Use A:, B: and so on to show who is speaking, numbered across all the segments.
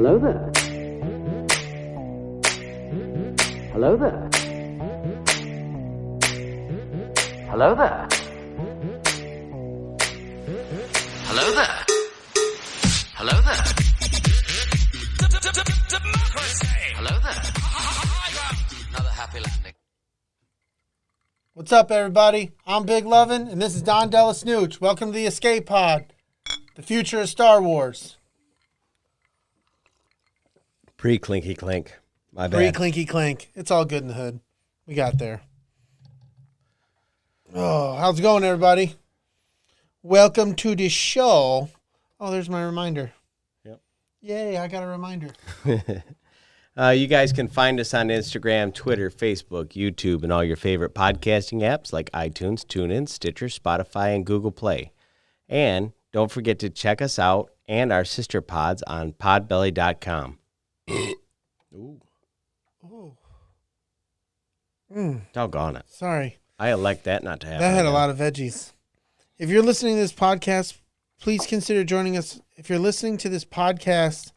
A: Hello there. Hello there. Hello there. Hello there. Hello there. Hello there. Another happy landing.
B: What's up, everybody? I'm Big Lovin, and this is Don DellaSnooch. Welcome to the Escape Pod, the future of Star Wars.
C: Pre-clinky clink. My bad.
B: Pre-clinky clink. It's all good in the hood. We got there. Oh, how's it going, everybody? Welcome to the show. Oh, there's my reminder.
C: Yep.
B: Yay, I got a reminder.
C: You guys can find us on Instagram, Twitter, Facebook, YouTube, and all your favorite podcasting apps like iTunes, Tunein, Stitcher, Spotify, and Google Play. And don't forget to check us out and our sister pods on podbelly.com. Ooh.
B: Oh.
C: Doggone it.
B: Sorry.
C: I elect that not to happen.
B: That had a lot of veggies. If you're listening to this podcast, please consider joining us. If you're listening to this podcast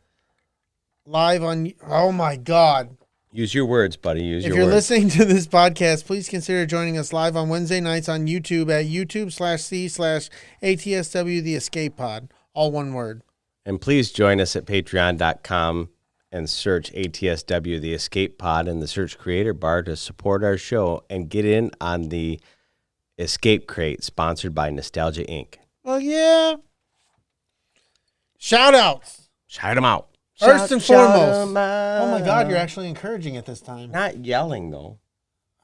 B: live on... Oh, my God.
C: Use your words, buddy. Use your words.
B: If you're listening to this podcast, please consider joining us live on Wednesday nights on YouTube at YouTube/C/ATSW The Escape Pod. All one word.
C: And please join us at patreon.com and search ATSW The Escape Pod in the search creator bar to support our show and get in on the Escape Crate sponsored by Nostalgia Inc.
B: Well, yeah. Shout outs.
C: Shout them out.
B: First and foremost.
C: 'em out.
B: Oh, my God, you're actually encouraging it this time.
C: Not yelling, though.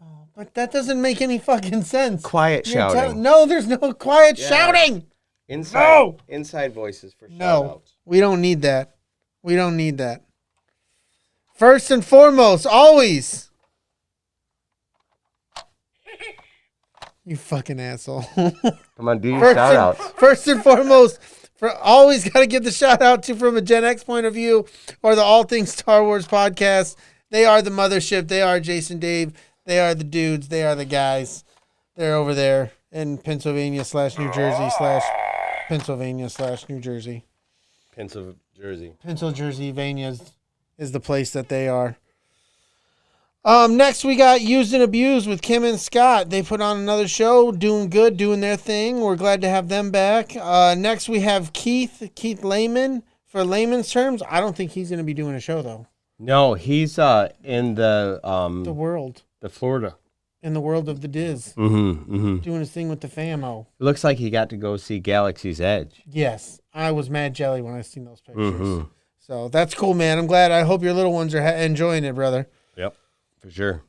B: Oh, but that doesn't make any fucking sense.
C: Quiet shouting.
B: No, there's no quiet shouting.
C: Inside voices for shout outs.
B: We don't need that. We don't need that. First and foremost, always. You fucking asshole.
C: Come on, do your shout outs.
B: First and foremost, always got to give the shout out to from a Gen X point of view or the All Things Star Wars podcast. They are the mothership. They are Jason Dave. They are the dudes. They are the guys. They're over there in Pennsylvania/New Jersey/Pennsylvania/New Jersey. Pennsylvania is the place that they are. Next we got Used and Abused with Kim and Scott. They put on another show, doing good, doing their thing. We're glad to have them back. Next we have Keith Lehman. For layman's terms, I don't think he's going to be doing a show though.
C: No, he's in the
B: world.
C: The Florida.
B: In the world of the Diz.
C: Doing
B: his thing with the famo.
C: It looks like he got to go see Galaxy's Edge.
B: Yes, I was mad jelly when I seen those pictures. So that's cool, man. I'm glad. I hope your little ones are enjoying it, brother.
C: Yep, for sure.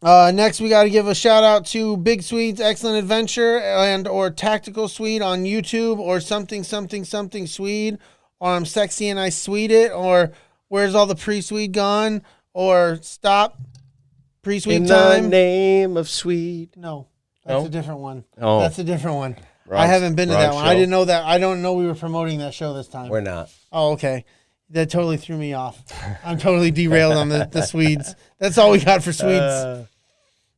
B: Next, we got to give a shout out to Big Swede's Excellent Adventure and or Tactical Swede on YouTube or something Swede or I'm Sexy and I Swede It or Where's All the Pre-Swede Gone or Stop Pre-Swede Time.
C: In the name of Swede.
B: No, that's a different one.
C: Oh.
B: That's a different one. I haven't been to that one. I didn't know that. I don't know we were promoting that show this time.
C: We're not.
B: Oh, okay. That totally threw me off. I'm totally derailed on the Swedes. That's all we got for Swedes.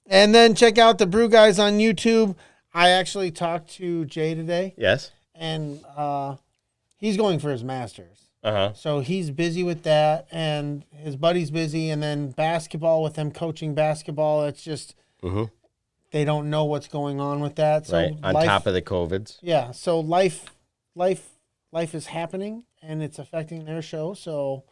B: And then check out the Brew Guys on YouTube. I actually talked to Jay today.
C: Yes.
B: And he's going for his master's.
C: Uh-huh.
B: So he's busy with that, and his buddy's busy. And then basketball with him coaching basketball. It's just... They don't know what's going on with that. So
C: right, on top of the COVIDs.
B: Yeah, so life is happening, and it's affecting their show. So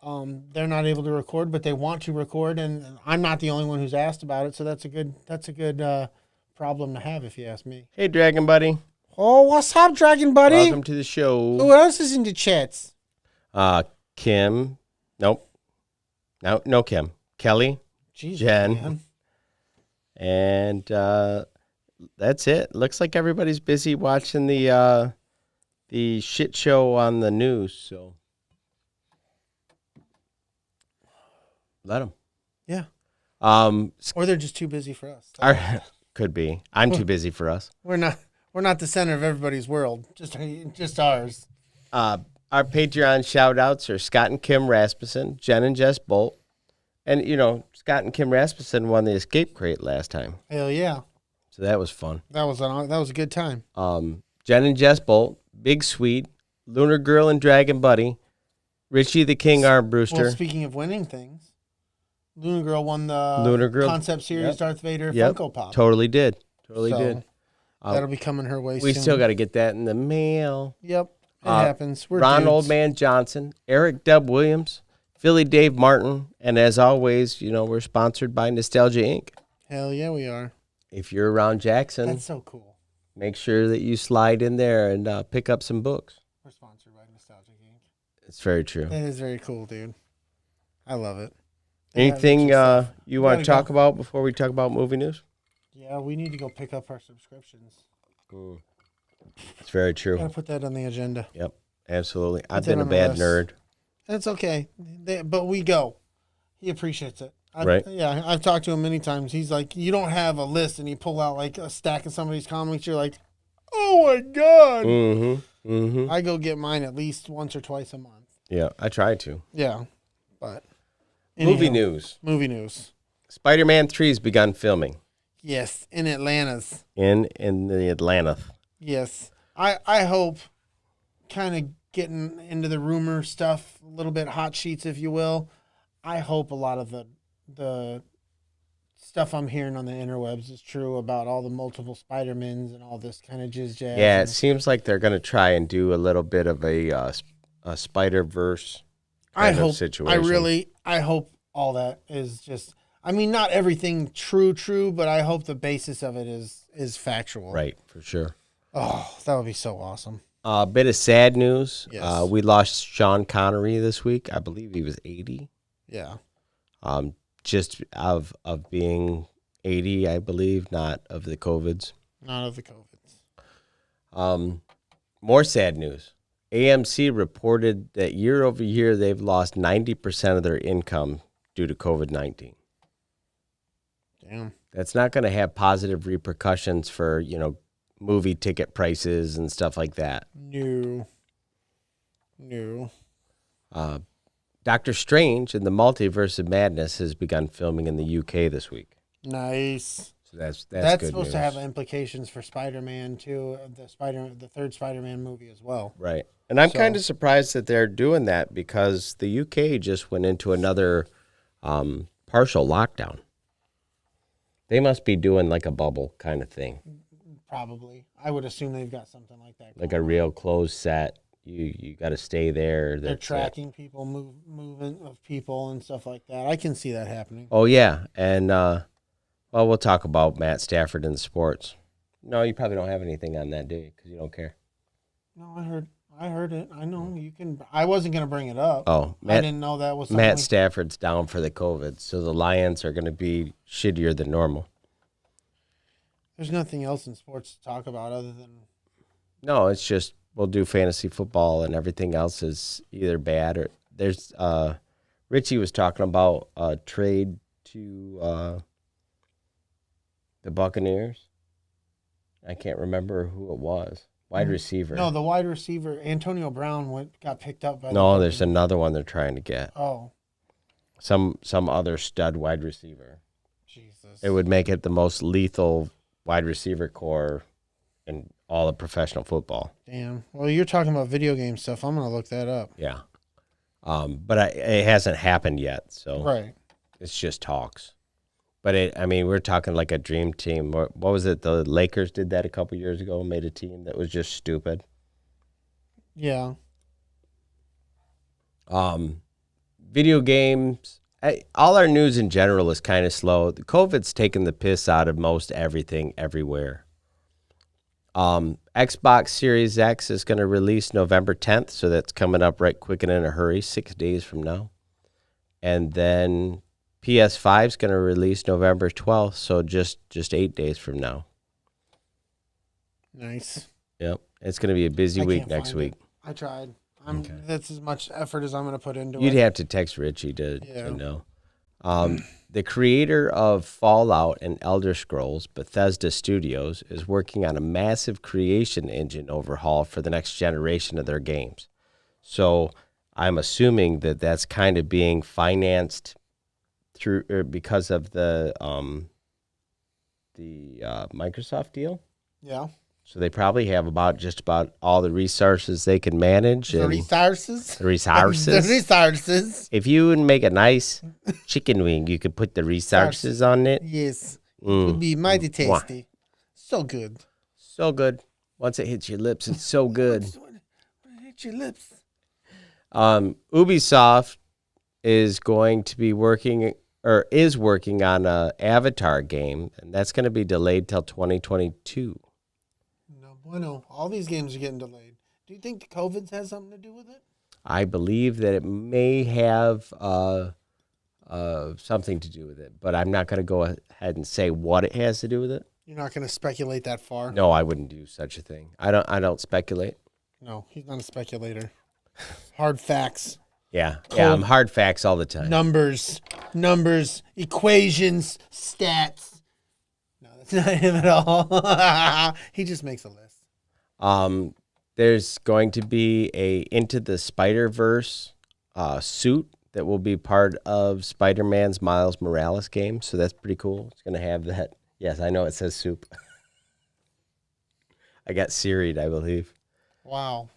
B: they're not able to record, but they want to record, and I'm not the only one who's asked about it. So that's a good problem to have, if you ask me.
C: Hey, Dragon Buddy.
B: Oh, what's up, Dragon Buddy?
C: Welcome to the show.
B: Who else is in the chats?
C: Kim. Nope. No Kim. Kelly.
B: Jesus,
C: Jen.
B: Man.
C: And that's it. Looks like everybody's busy watching the shit show on the news. So let them.
B: Yeah.
C: Or
B: they're just too busy for us.
C: Could be. I'm too busy for us.
B: We're not the center of everybody's world. Just ours.
C: Our Patreon shout outs are Scott and Kim Rasmussen, Jen and Jess Bolt, and Scott and Kim Rasmussen won the Escape Crate last time.
B: Hell yeah.
C: So that was fun.
B: That was a good time.
C: Jen and Jess Bolt, Big Sweet, Lunar Girl and Dragon Buddy, Richie the King Armbruster.
B: Well, speaking of winning things, Lunar Girl won the
C: Lunar Girl.
B: concept series
C: Yep.
B: Darth Vader
C: Yep.
B: Funko Pop.
C: Totally did.
B: So,
C: did.
B: That'll be coming her way
C: We
B: soon.
C: still got to get that in the mail.
B: Yep. It happens. We're
C: Ron
B: dudes.
C: Oldman Johnson, Eric Dub Williams, Philly Dave Martin, and as always, we're sponsored by Nostalgia Inc.
B: Hell yeah, we are.
C: If you're around Jackson,
B: That's so cool.
C: make sure that you slide in there and pick up some books.
B: We're sponsored by Nostalgia Inc.
C: It's very true.
B: That is very cool, dude. I love it.
C: Anything you want to
B: gotta
C: talk about before we talk about movie news?
B: Yeah, we need to go pick up our subscriptions.
C: It's very true.
B: Gotta put that on the agenda.
C: Yep, absolutely. I've
B: that
C: been a
B: on the
C: bad
B: list.
C: nerd.
B: That's okay. But we go. He appreciates it.
C: Right.
B: Yeah, I've talked to him many times. He's like, you don't have a list, and you pull out like a stack of somebody's comics. You're like, oh my God.
C: Mm-hmm. Mm-hmm.
B: I go get mine at least once or twice a month.
C: Yeah, I try to.
B: Yeah. But
C: Movie
B: anyhow,
C: news.
B: Movie news.
C: Spider-Man 3's begun filming
B: Yes, in Atlanta's.
C: in the Atlanta.
B: Yes. I hope kind of getting into the rumor stuff, a little bit hot sheets, if you will. I hope a lot of the stuff I'm hearing on the interwebs is true about all the multiple Spider-Mans and all this kind of jizz jazz.
C: Yeah, it
B: and
C: seems like they're going to try and do a little bit of a Spider-Verse kind of situation.
B: I hope all that is just, I mean, not everything true, but I hope the basis of it is factual.
C: Right, for sure.
B: Oh, that would be so awesome.
C: A bit of sad news.
B: Yes.
C: We lost Sean Connery this week. I believe he was 80.
B: Yeah.
C: Just of being 80, I believe, not of the COVIDs.
B: Not of the COVIDs.
C: More sad news. AMC reported that year over year they've lost 90% of their income due to COVID-19.
B: Damn.
C: That's not going to have positive repercussions for, movie ticket prices and stuff like that.
B: No.
C: Doctor Strange and the Multiverse of Madness has begun filming in the UK this week.
B: Nice.
C: So that's
B: That's
C: good
B: supposed
C: news.
B: to have implications for Spider-Man too, the third Spider-Man movie as well.
C: Right. And I'm
B: So-
C: kind of surprised that they're doing that because the UK just went into another partial lockdown. They must be doing like a bubble kind of thing,
B: Probably. I would assume they've got something like that.
C: like
B: going
C: a
B: on.
C: real closed set. You got to stay there.
B: They're
C: That's it.
B: tracking people, movement of people and stuff like that. I can see that happening.
C: Oh, yeah. And, we'll talk about Matt Stafford in sports. No, you probably don't have anything on that, do you? Because you don't care.
B: No, I heard it. I know you can. I wasn't going to bring it up.
C: Oh,
B: I didn't know that was something.
C: Matt Stafford's down for the COVID, so the Lions are going to be shittier than normal.
B: There's nothing else in sports to talk about other than
C: No, it's just we'll do fantasy football and everything else is either bad or there's Richie was talking about a trade to the Buccaneers. I can't remember who it was. Wide receiver.
B: no. The wide receiver Antonio Brown got picked up by.
C: No,
B: the
C: there's another one they're trying to get.
B: Oh,
C: Some other stud wide receiver.
B: Jesus.
C: It would make it the most lethal wide receiver core in all of professional football.
B: Damn. Well, you're talking about video game stuff. I'm gonna look that up.
C: Yeah. But it hasn't happened yet, so
B: Right.
C: it's just talks. But we're talking like a dream team. What was it? The Lakers did that a couple years ago, made a team that was just stupid.
B: Yeah.
C: Video games, all our news in general is kind of slow. The COVID's taken the piss out of most everything everywhere. Xbox Series X is going to release November 10th, so that's coming up right quick and in a hurry, 6 days from now. And then PS5 is going to release November 12th, so just 8 days from now.
B: Nice.
C: Yep, it's going to be a busy
B: I
C: week
B: can't
C: next
B: find
C: week.
B: it. I tried. That's as much effort as I'm going to put into
C: You'd
B: it.
C: have to text Richie to
B: Yeah.
C: know. The creator of Fallout and Elder Scrolls, Bethesda Studios, is working on a massive creation engine overhaul for the next generation of their games. So I'm assuming that that's kind of being financed through because of the Microsoft deal.
B: Yeah.
C: So they probably have just about all the resources they can manage.
B: The resources?
C: The resources.
B: The resources.
C: If you would make a nice chicken wing, you could put the resources on it.
B: Yes. It would be mighty tasty. So good.
C: So good. Once it hits your lips, it's so good.
B: When it hits your lips.
C: Ubisoft is going to be working on a Avatar game, and that's going to be delayed till 2022.
B: No bueno. All these games are getting delayed. Do you think the COVID has something to do with it?
C: I believe that it may have something to do with it, but I'm not going to go ahead and say what it has to do with it.
B: You're not going to speculate that far?
C: No, I wouldn't do such a thing. I don't speculate.
B: No, he's not a speculator. Hard facts.
C: Yeah,
B: Cold.
C: yeah, I'm hard facts all the time.
B: Numbers, equations, stats. No, that's not him at all. He just makes a list.
C: There's going to be a Into the Spider-Verse suit that will be part of Spider-Man's Miles Morales game, so that's pretty cool. It's going to have that. Yes, I know it says soup. I got Siri'd, I believe.
B: Wow.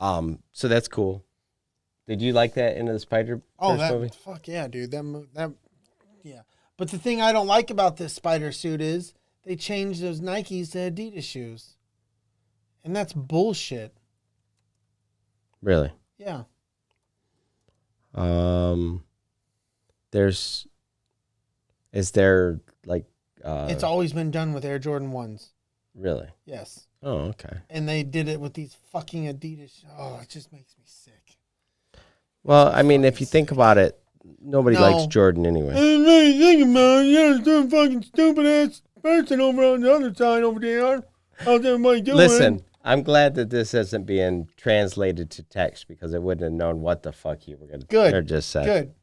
C: So that's cool. Did you like that Into the Spider-Verse movie?
B: Fuck yeah, dude. Yeah. But the thing I don't like about this spider suit is they changed those Nikes to Adidas shoes. And that's bullshit.
C: Really?
B: Yeah.
C: Is there like
B: it's always been done with Air Jordan 1s.
C: Really?
B: Yes.
C: Oh, okay.
B: And they did it with these fucking Adidas. Oh, it just makes me sick.
C: Well, I mean, if you think about it, nobody likes Jordan anyway.
B: Think about it. You're some fucking stupid ass person over on the other side over there. How's everybody doing?
C: Listen, I'm glad that this isn't being translated to text because I wouldn't have known what the fuck you were going to just say.
B: Good.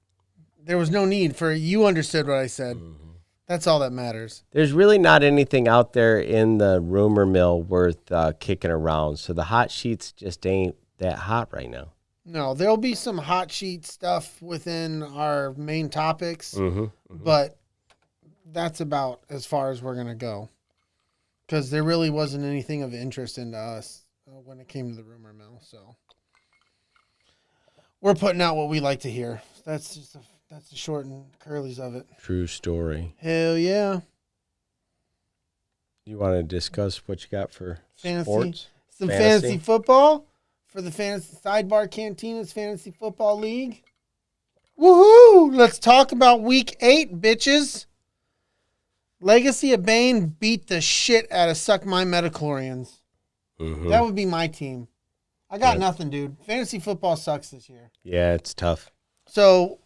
B: There was no need for you understood what I said. Mm-hmm. That's all that matters.
C: There's really not anything out there in the rumor mill worth kicking around. So the hot sheets just ain't that hot right now.
B: No, there'll be some hot sheet stuff within our main topics, but that's about as far as we're going to go. Because there really wasn't anything of interest into us when it came to the rumor mill. So we're putting out what we like to hear. That's the short and curlies of it.
C: True story.
B: Hell yeah.
C: You want to discuss what you got for sports?
B: Some fantasy football for the Fantasy Sidebar Cantina's Fantasy Football League. Woohoo! Let's talk about Week 8, bitches. Legacy of Bane beat the shit out of Suck My Metachlorians. Mm-hmm. That would be my team. I got nothing, dude. Fantasy football sucks this year.
C: Yeah, it's tough.
B: So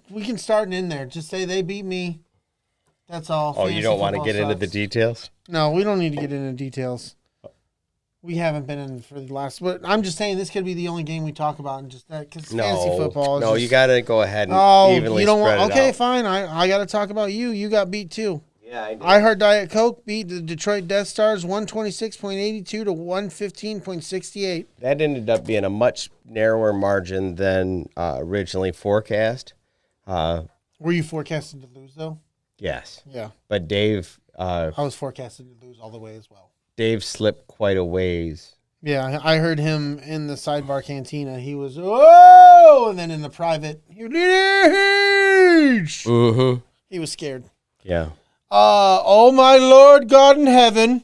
B: we can start in there. Just say they beat me. That's all.
C: Oh, you don't want to get into the details?
B: No, we don't need to get into details. We haven't been in for the last. But I'm just saying this could be the only game we talk about, and just that because fantasy football. Is
C: you got to go ahead and evenly
B: you don't
C: spread
B: want.
C: it
B: Okay,
C: out.
B: fine. I got to talk about you. You got beat too.
C: Yeah, I did.
B: Iheart Diet Coke beat the Detroit Death Stars 126.82 to 115.68.
C: That ended up being a much narrower margin than originally forecast.
B: Were you forecasted to lose though?
C: Yes.
B: Yeah.
C: But Dave.
B: I was forecasted to lose all the way as well.
C: Dave slipped quite a ways.
B: Yeah, I heard him in the Sidebar Cantina. He was, oh! And then in the private, he was scared.
C: Yeah.
B: Oh my Lord God in heaven.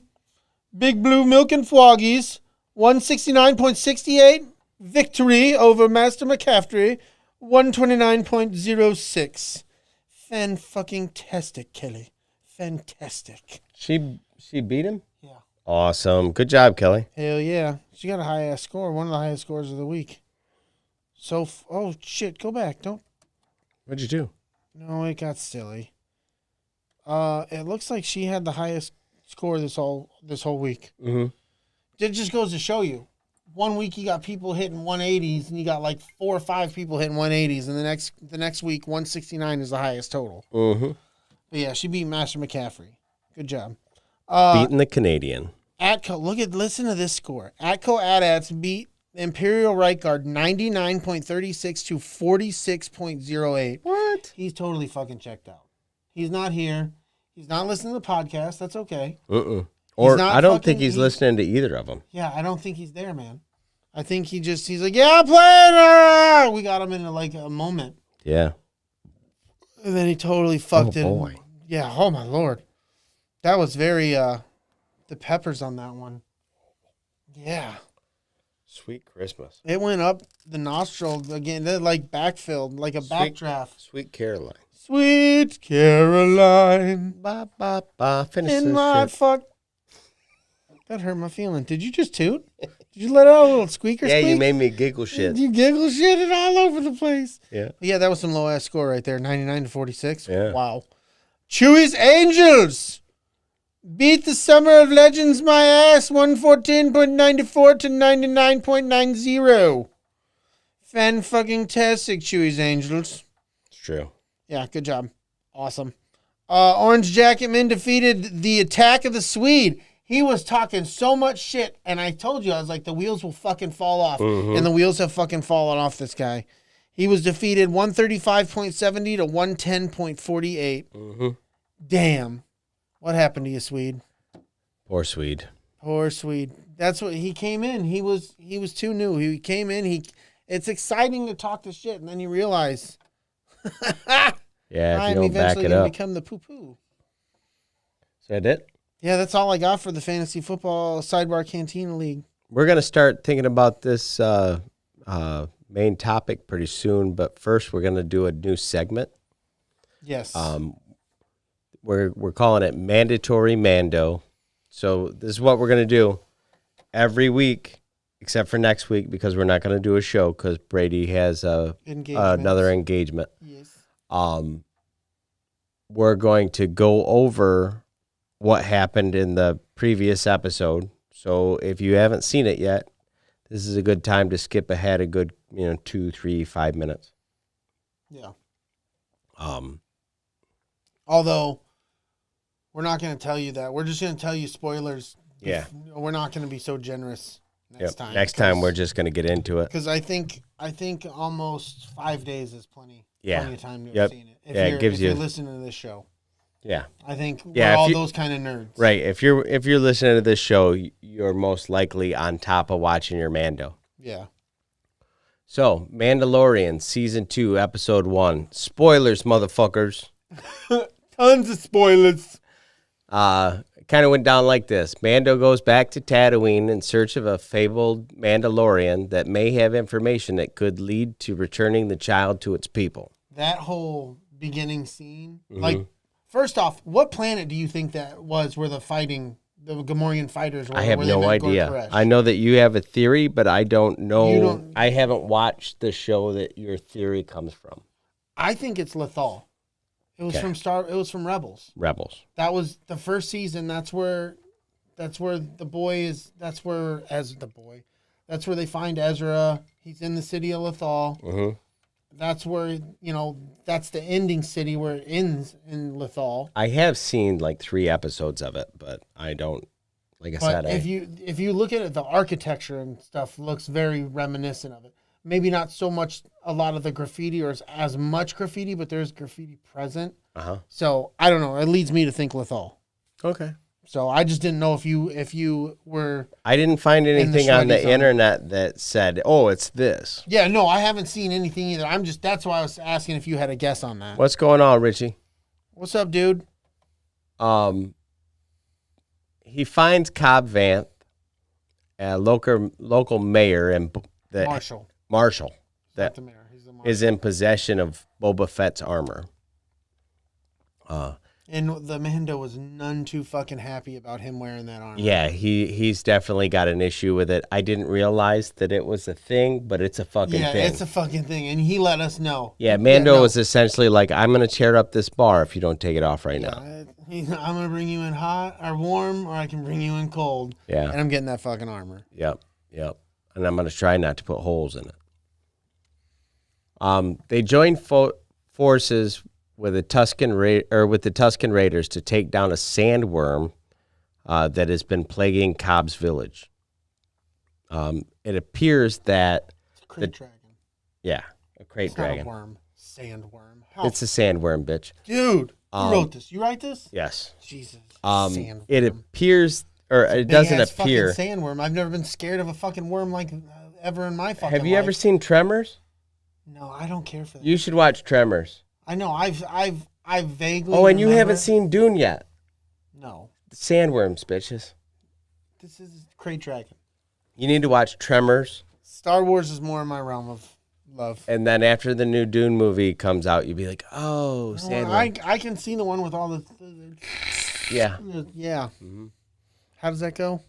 B: Big Blue Milk and Froggies. 169.68. Victory over Master McCaffrey. 129.06. Fan-fucking-tastic, Kelly. Fantastic.
C: She beat him?
B: Yeah.
C: Awesome. Good job, Kelly.
B: Hell yeah. She got a high-ass score. One of the highest scores of the week. So, oh, shit. Go back. Don't.
C: What'd you do?
B: No, it got silly. It looks like she had the highest score this whole week.
C: Mm-hmm.
B: It just goes to show you. One week you got people hitting 180s, and you got like 4 or 5 people hitting 180s, and the next week 169 is the highest total.
C: Mm-hmm.
B: But yeah, she beat Master McCaffrey. Good job.
C: Beating the Canadian.
B: Listen to this score. Atco AT-ATS beat Imperial Right Guard 99.36 to 46.08.
C: What?
B: He's totally fucking checked out. He's not here. He's not listening to the podcast. That's okay.
C: Or
B: not
C: I don't
B: fucking-
C: think he's listening to either of them.
B: Yeah, I don't think he's there, man. I think he's like, yeah, I'm playing. We got him in like a moment.
C: Yeah.
B: And then he totally fucked it.
C: Boy.
B: Yeah, oh my Lord. That was very, the peppers on that one. Yeah.
C: Sweet Christmas.
B: It went up the nostril again. That like backfilled, like a backdraft.
C: Sweet Caroline.
B: Sweet Caroline.
C: Ba, ba, ba. Finish
B: In
C: this
B: my
C: shit.
B: fuck. That hurt my feeling. Did you just toot? Did you let out a little squeaker
C: Yeah,
B: squeak?
C: you made me giggle shit.
B: You giggle shit it all over the place.
C: Yeah.
B: Yeah, that was some low ass score right there. 99 to 46.
C: Yeah.
B: Wow. Chewy's Angels beat the Summer of Legends my ass 114.94 to 99.90. Fan fucking tastic, Chewy's Angels.
C: It's true.
B: Yeah, good job. Awesome. Orange Jacket Man defeated the Attack of the Swede. He was talking so much shit, and I told you, I was like, the wheels will fucking fall off.
C: Mm-hmm.
B: And the wheels have fucking fallen off this guy. He was defeated 135.70 to 110.48.
C: Mm-hmm.
B: Damn. What happened to you, Swede?
C: Poor Swede.
B: Poor Swede. That's what he came in. He was too new. He came in. It's exciting to talk the shit, and then you realize
C: Yeah, if
B: I'm
C: you don't back
B: eventually
C: it
B: going to
C: up.
B: become the poo-poo.
C: Is that it?
B: Yeah, that's all I got for the Fantasy Football Sidebar Cantina League.
C: We're going to start thinking about this main topic pretty soon, but first we're going to do a new segment.
B: Yes.
C: We're calling it Mandatory Mando. So this is what we're going to do every week, except for next week because we're not going to do a show because Brady has another engagement.
B: Yes.
C: We're going to go over what happened in the previous episode. So if you haven't seen it yet, this is a good time to skip ahead a good 2, 3, 5 minutes.
B: Yeah. Although we're not going to tell you that. We're just going to tell you spoilers.
C: Yeah.
B: We're not going to be so generous next time.
C: Next time we're just going to get into it.
B: Because I think almost 5 days is plenty.
C: Yeah.
B: Plenty of time to have
C: Yep.
B: seen it.
C: It gives
B: if
C: you.
B: you're listening to this show.
C: Yeah.
B: I think
C: Yeah,
B: we're all
C: you-
B: those kind of nerds.
C: Right. If you're listening to this show, you're most likely on top of watching your Mando.
B: Yeah.
C: So, Mandalorian season 2, episode 1. Spoilers, motherfuckers.
B: Tons of spoilers.
C: Kind of went down like this. Mando goes back to Tatooine in search of a fabled Mandalorian that may have information that could lead to returning the child to its people.
B: That whole beginning scene,
C: Mm-hmm.
B: like, first off, what planet do you think that was where the Gamorrean fighters were?
C: I have
B: where they
C: no
B: met
C: idea.
B: Gorkoresh?
C: I know that you have a theory, but I don't know.
B: You don't-
C: I haven't watched the show that your theory comes from.
B: I think it's Lothal. It was
C: Okay.
B: It was from Rebels.
C: Rebels.
B: That was the first season. That's where the boy is. That's where they find Ezra. He's in the city of Lothal.
C: Mm-hmm.
B: That's where that's the ending city where it ends in Lothal.
C: I have seen like 3 episodes of it, but I don't. Like I
B: But
C: said,
B: if you look at it, the architecture and stuff looks very reminiscent of it. Maybe not so much a lot of the graffiti or as much graffiti, but there's graffiti present. So I don't know. It leads me to think Lothal.
C: Okay.
B: So I just didn't know if you were.
C: I didn't find
B: the
C: anything on the
B: Swaggy zone.
C: internet that said, "Oh, it's this."
B: Yeah, no, I haven't seen anything either. That's why I was asking if you had a guess on that.
C: What's going on, Richie?
B: What's up, dude?
C: He finds Cobb Vanth, a local mayor, and that
B: Marshall.
C: Marshall
B: He's not
C: that
B: the mayor. He's the marshal.
C: is in possession of Boba Fett's armor.
B: And the Mando was none too fucking happy about him wearing that armor.
C: Yeah, he's definitely got an issue with it. I didn't realize that it was a thing, but it's a fucking
B: Yeah,
C: thing.
B: it's a fucking thing, and he let us know.
C: Yeah, Mando
B: no.
C: was essentially like, I'm going to tear up this bar if you don't take it off right now.
B: I'm gonna bring you in hot or warm, or I can bring you in cold.
C: Yeah.
B: And I'm getting that fucking armor.
C: Yep. And I'm going to try not to put holes in it. They joined forces with the Tusken Raiders to take down a sandworm that has been plaguing Cobb's village. It appears that
B: Crate dragon.
C: a crate
B: It's
C: dragon.
B: not a worm. Sandworm. How?
C: It's a sandworm, bitch.
B: Dude, who wrote this? You write this?
C: Yes.
B: Jesus.
C: It
B: Sandworm.
C: appears or it doesn't
B: Big-ass
C: appear.
B: fucking sandworm. I've never been scared of a fucking worm like ever in my fucking
C: Have you
B: life.
C: ever seen Tremors?
B: No, I don't care for that.
C: You should watch Tremors.
B: I know. I vaguely.
C: Oh, and you
B: remember.
C: haven't seen Dune yet.
B: No.
C: Sandworms, bitches.
B: This is Crate Dragon.
C: You need to watch Tremors.
B: Star Wars is more in my realm of love.
C: And then after the new Dune movie comes out, you'll be like, oh, Sandworm.
B: I can see the one with all the
C: Yeah.
B: yeah. Mm-hmm. How does that go?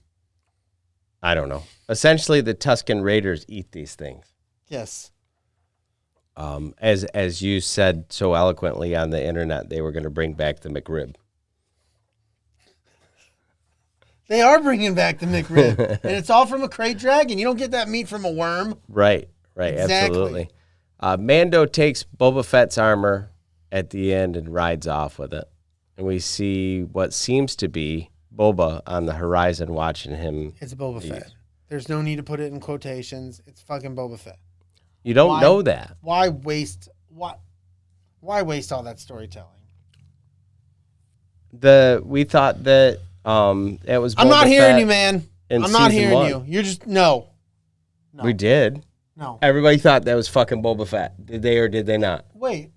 C: I don't know. Essentially, the Tusken Raiders eat these things.
B: Yes.
C: As you said so eloquently on the internet, they were going to bring back the McRib.
B: They are bringing back the McRib, and it's all from a crate dragon. You don't get that meat from a worm.
C: Right,
B: Exactly.
C: absolutely. Mando takes Boba Fett's armor at the end and rides off with it. And we see what seems to be Boba on the horizon watching him.
B: It's Boba Fett. There's no need to put it in quotations. It's fucking Boba Fett.
C: You don't know that.
B: Why waste all that storytelling?
C: We thought that it was Boba
B: I'm not hearing
C: Fett
B: you, man.
C: in
B: I'm not
C: season
B: hearing
C: 1.
B: you. You're just no.
C: We did.
B: No.
C: Everybody thought that was fucking Boba Fett. Did they or did they not?
B: Wait.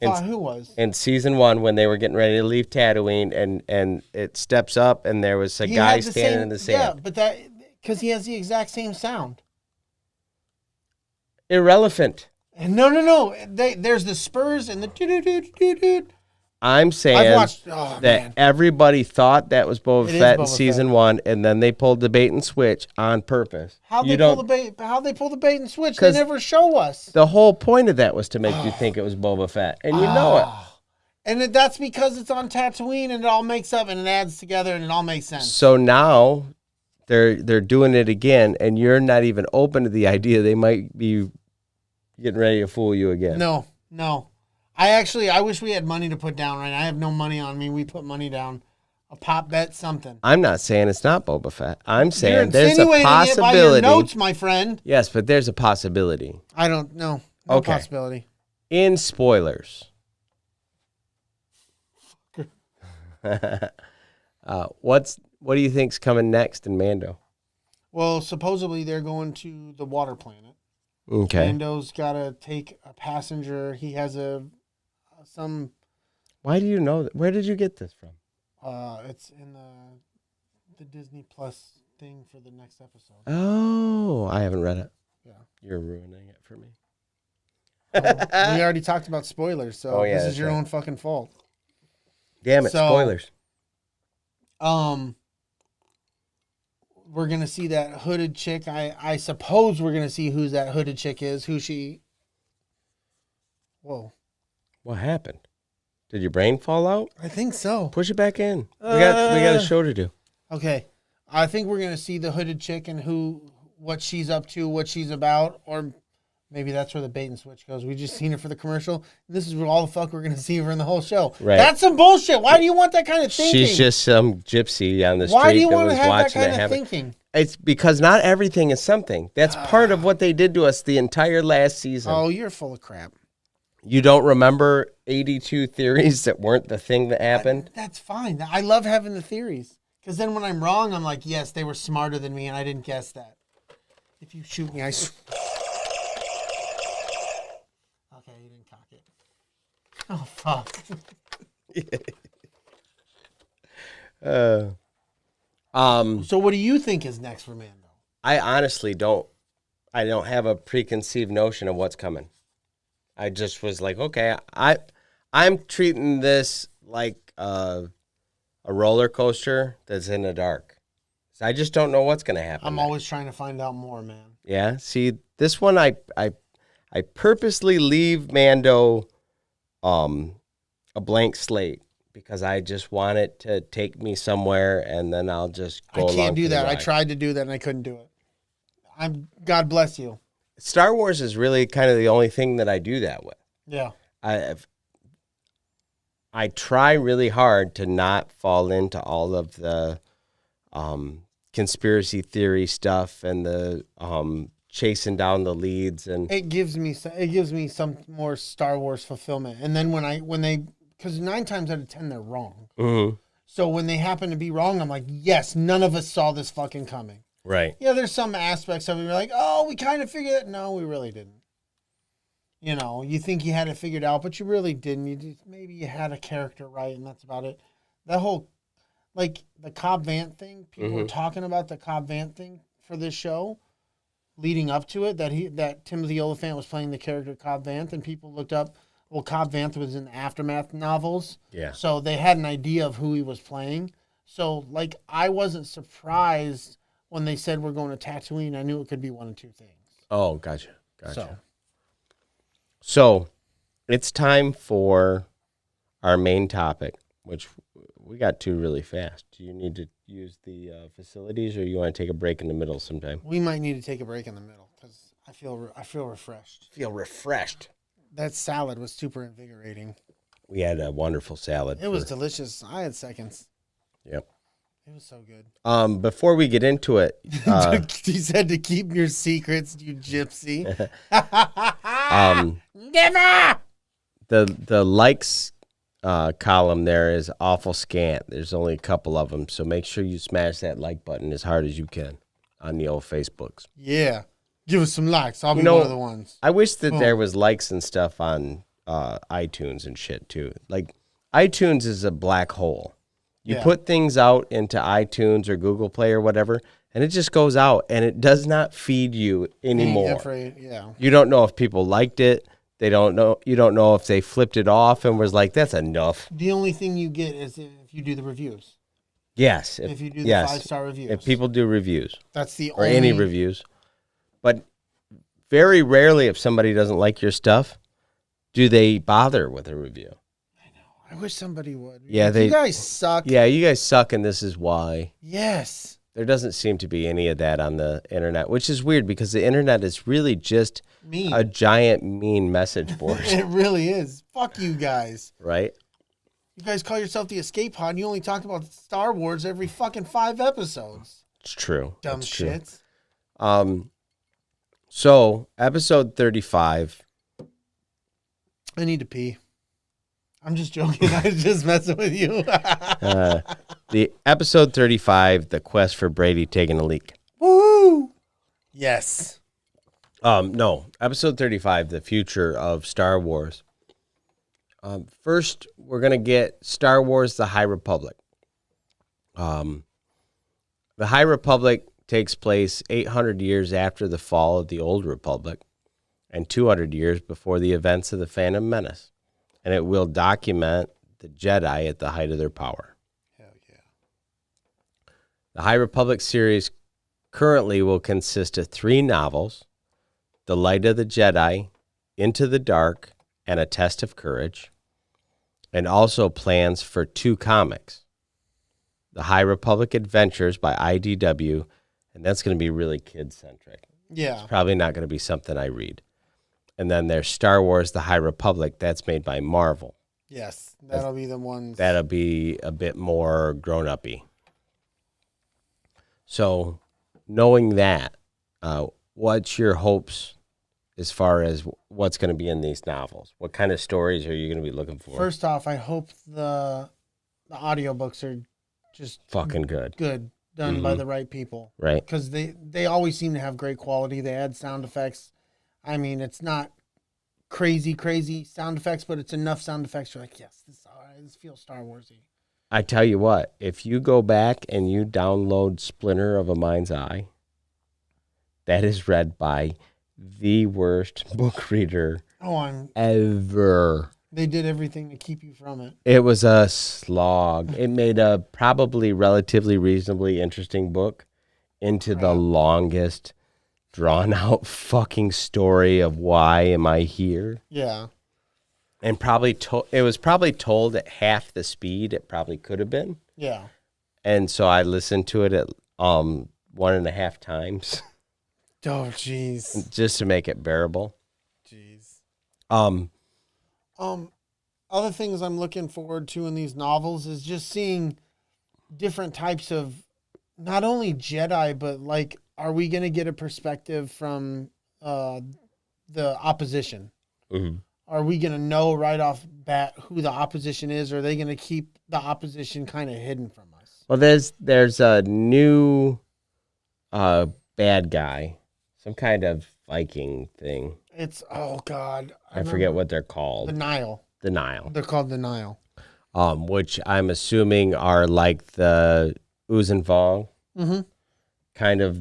B: Who was?
C: In season 1, when they were getting ready to leave Tatooine, and it steps up, and there was a guy standing in the sand.
B: Yeah, but that because he has the exact same sound.
C: Irrelevant.
B: No. There's the spurs and the doo-doo-doo-doo-doo.
C: I'm saying
B: I've watched,
C: that everybody thought that was Boba Fett in season 1, and then they pulled the bait and switch on purpose.
B: How'd they pull the bait and switch? They never show us.
C: The whole point of that was to make you think it was Boba Fett, and you know it.
B: And that's because it's on Tatooine, and it all makes up, and it adds together, and it all makes sense.
C: So now they're doing it again, and you're not even open to the idea they might be getting ready to fool you again.
B: No. I wish we had money to put down right now. I have no money on me. We put money down. A pop bet, something.
C: I'm not saying it's not Boba Fett. I'm saying
B: You're
C: there's a
B: insinuating
C: possibility.
B: it by your notes, my friend.
C: Yes, but there's a possibility.
B: I don't know. No
C: Okay.
B: possibility.
C: In spoilers. What do you think's coming next in Mando?
B: Well, supposedly they're going to the water planet.
C: Okay.
B: Mando's got to take a passenger. He has some.
C: Why do you know that? Where did you get this from?
B: It's in the Disney Plus thing for the next episode.
C: Oh, I haven't read it.
B: Yeah.
C: You're ruining it for me.
B: We already talked about spoilers, so this is your own fucking fault.
C: Damn it, spoilers.
B: We're gonna see that hooded chick. I suppose we're gonna see who that hooded chick is. Who she? Whoa!
C: What happened? Did your brain fall out?
B: I think so.
C: Push it back in. We got a show to do.
B: Okay, I think we're gonna see the hooded chick and what she's up to, what she's about, or maybe that's where the bait and switch goes. We just seen her for the commercial. This is all the fuck we're gonna see her in the whole show.
C: Right.
B: That's some bullshit. Why do you want that kind of thinking?
C: She's just some gypsy on the street
B: Why do you
C: that
B: want
C: was
B: to have that
C: watching
B: kind
C: it
B: of
C: happen.
B: thinking?
C: It's because not everything is something. That's part of what they did to us the entire last season.
B: Oh, you're full of crap.
C: You don't remember 82 theories that weren't the thing that happened?
B: That's fine. I love having the theories. Because then when I'm wrong, I'm like, yes, they were smarter than me, and I didn't guess that. If you shoot me, okay, you didn't cock it. Oh, fuck. So what do you think is next for Mando?
C: I honestly don't have a preconceived notion of what's coming. I just was like, okay, I'm treating this like a roller coaster that's in the dark. So I just don't know what's going to happen.
B: I'm always trying to find out more, man.
C: Yeah. See, this one I purposely leave Mando a blank slate because I just want it to take me somewhere, and then I'll just go along.
B: I can't do
C: for the
B: that. I
C: ride.
B: tried to do that and I couldn't do it. God bless you.
C: Star Wars is really kind of the only thing that I do that with.
B: Yeah.
C: I try really hard to not fall into all of the conspiracy theory stuff and the chasing down the leads, and
B: It gives me some more Star Wars fulfillment. And then when they because 9 times out of 10 they're wrong.
C: Mhm.
B: So when they happen to be wrong, I'm like, yes, none of us saw this fucking coming.
C: Right.
B: Yeah, there's some aspects of it we're like, oh, we kind of figured it. No, we really didn't. You know, you think you had it figured out, but you really didn't. Maybe you had a character right, and that's about it. That whole, like, the Cobb Vanth thing, people were talking about the Cobb Vanth thing for this show, leading up to it, that Timothy Oliphant was playing the character Cobb Vanth, and people looked up, well, Cobb Vanth was in the Aftermath novels.
C: Yeah.
B: So they had an idea of who he was playing. So, like, I wasn't surprised when they said we're going to Tatooine. I knew it could be one of two things.
C: Oh, gotcha. So it's time for our main topic, which we got to really fast. Do you need to use the facilities, or you want to take a break in the middle sometime?
B: We might need to take a break in the middle because I feel refreshed.
C: Feel refreshed.
B: That salad was super invigorating.
C: We had a wonderful salad.
B: It was delicious. I had seconds.
C: Yep.
B: It was so good.
C: Before we get into it,
B: He said to keep your secrets, you gypsy. Never.
C: the likes column there is awful scant. There's only a couple of them, so make sure you smash that like button as hard as you can on the old Facebooks.
B: Yeah. Give us some likes. I'll be one of the ones.
C: I wish that there was likes and stuff on iTunes and shit too. Like, iTunes is a black hole. You put things out into iTunes or Google Play or whatever, and it just goes out, and it does not feed you anymore. You don't know if people liked it. They don't know. You don't know if they flipped it off and was like, "That's enough."
B: The only thing you get is if you do the reviews.
C: Yes,
B: if you do the 5-star reviews.
C: If people do reviews,
B: that's the
C: or any reviews. But very rarely, if somebody doesn't like your stuff, do they bother with a review.
B: I wish somebody would.
C: Yeah,
B: you guys suck.
C: Yeah, you guys suck, and this is why.
B: Yes.
C: There doesn't seem to be any of that on the internet, which is weird because the internet is really just a giant mean message board.
B: It really is. Fuck you guys.
C: Right?
B: You guys call yourself the Escape Pod, and you only talk about Star Wars every fucking 5 episodes.
C: It's true.
B: Dumb shits.
C: So, episode 35.
B: I need to pee. I'm just joking. I was just messing with you.
C: The episode 35, the quest for Brady taking a leak.
B: Woo! Yes.
C: No, episode 35, the future of Star Wars. First, we're going to get Star Wars, the High Republic. The High Republic takes place 800 years after the fall of the Old Republic and 200 years before the events of the Phantom Menace. And it will document the Jedi at the height of their power.
B: Hell yeah.
C: The High Republic series currently will consist of 3 novels, The Light of the Jedi, Into the Dark, and A Test of Courage, and also plans for 2 comics, The High Republic Adventures by IDW, and that's going to be really kid-centric.
B: Yeah.
C: It's probably not going to be something I read. And then there's Star Wars, The High Republic. That's made by Marvel.
B: Yes, that'll be the ones.
C: That'll be a bit more grown-up-y. So, knowing that, what's your hopes as far as what's going to be in these novels? What kind of stories are you going to be looking for?
B: First off, I hope the audiobooks are just
C: fucking good.
B: Good, done by the right people.
C: Right.
B: Because they always seem to have great quality. They add sound effects. I mean, it's not crazy sound effects, but it's enough sound effects. You're like, yes, this feels Star Warsy.
C: I tell you what, if you go back and you download Splinter of a Mind's Eye, that is read by the worst book reader ever.
B: They did everything to keep you from it.
C: It was a slog. It made a probably relatively reasonably interesting book into the longest drawn out fucking story of why am I here?
B: Yeah.
C: And it was probably told at half the speed it probably could have been.
B: Yeah.
C: And so I listened to it at 1.5 times.
B: Oh, jeez.
C: Just to make it bearable.
B: Jeez.
C: Other
B: things I'm looking forward to in these novels is just seeing different types of not only Jedi, but like, are we going to get a perspective from the opposition?
C: Mm-hmm.
B: Are we going to know right off who the opposition is, or are they going to keep the opposition kind of hidden from us?
C: Well, there's a new bad guy, some kind of Viking thing.
B: It's oh god,
C: I forget what they're called.
B: The Nile.
C: The Nile.
B: They're called the Nile.
C: Which I'm assuming are like the Ooze and Vong, kind of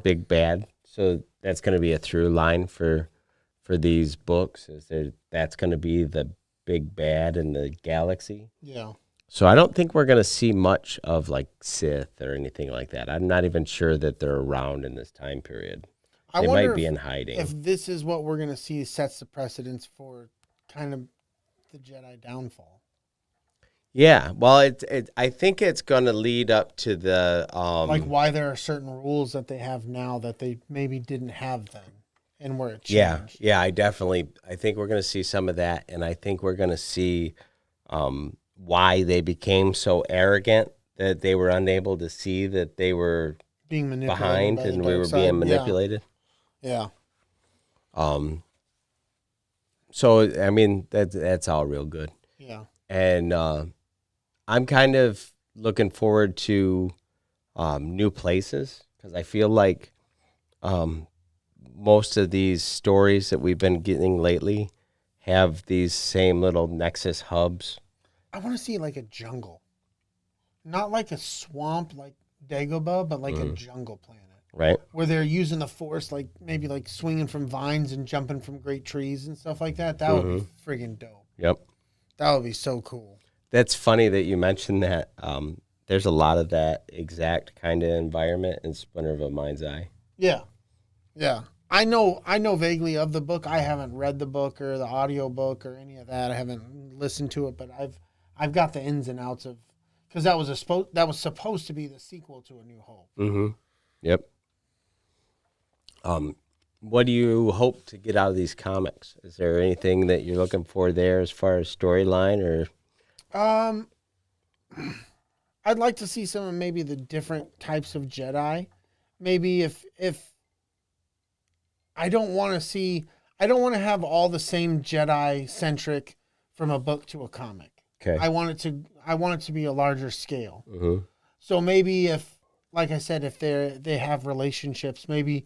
C: big bad. So that's going to be a through line for these books. That's going to be the big bad in the galaxy.
B: Yeah.
C: So I don't think we're going to see much of like Sith or anything like that. I'm not even sure that they're around in this time period. They might be in hiding.
B: If this is what we're going to see, sets the precedence for kind of the Jedi downfall.
C: Yeah, well, I think it's going to lead up to the
B: like why there are certain rules that they have now that they maybe didn't have then, and where it changed.
C: Yeah, I think we're going to see some of that, and I think we're going to see why they became so arrogant that they were unable to see that they were
B: being manipulated
C: behind and we were being manipulated.
B: Yeah.
C: So I mean that's all real good.
B: Yeah.
C: And I'm kind of looking forward to new places because I feel like most of these stories that we've been getting lately have these same little nexus hubs.
B: I want to see like a jungle, not like a swamp like Dagobah, but like a jungle planet.
C: Right.
B: Where they're using the Force, like maybe like swinging from vines and jumping from great trees and stuff like that. That would be friggin' dope.
C: Yep.
B: That would be so cool.
C: That's funny that you mentioned that. There's a lot of that exact kind of environment in Splinter of a Mind's Eye.
B: Yeah. Yeah. I know vaguely of the book. I haven't read the book or the audio book or any of that. I haven't listened to it, but I've got the ins and outs of, because that was supposed to be the sequel to A New Hope.
C: Mm-hmm. Yep. What do you hope to get out of these comics? Is there anything that you're looking for there as far as storyline or?
B: I'd like to see some of maybe the different types of Jedi. Maybe if I don't want to have all the same Jedi centric from a book to a comic.
C: Okay.
B: I want it to be a larger scale.
C: Mm-hmm.
B: So maybe if, like I said, if they have relationships, maybe,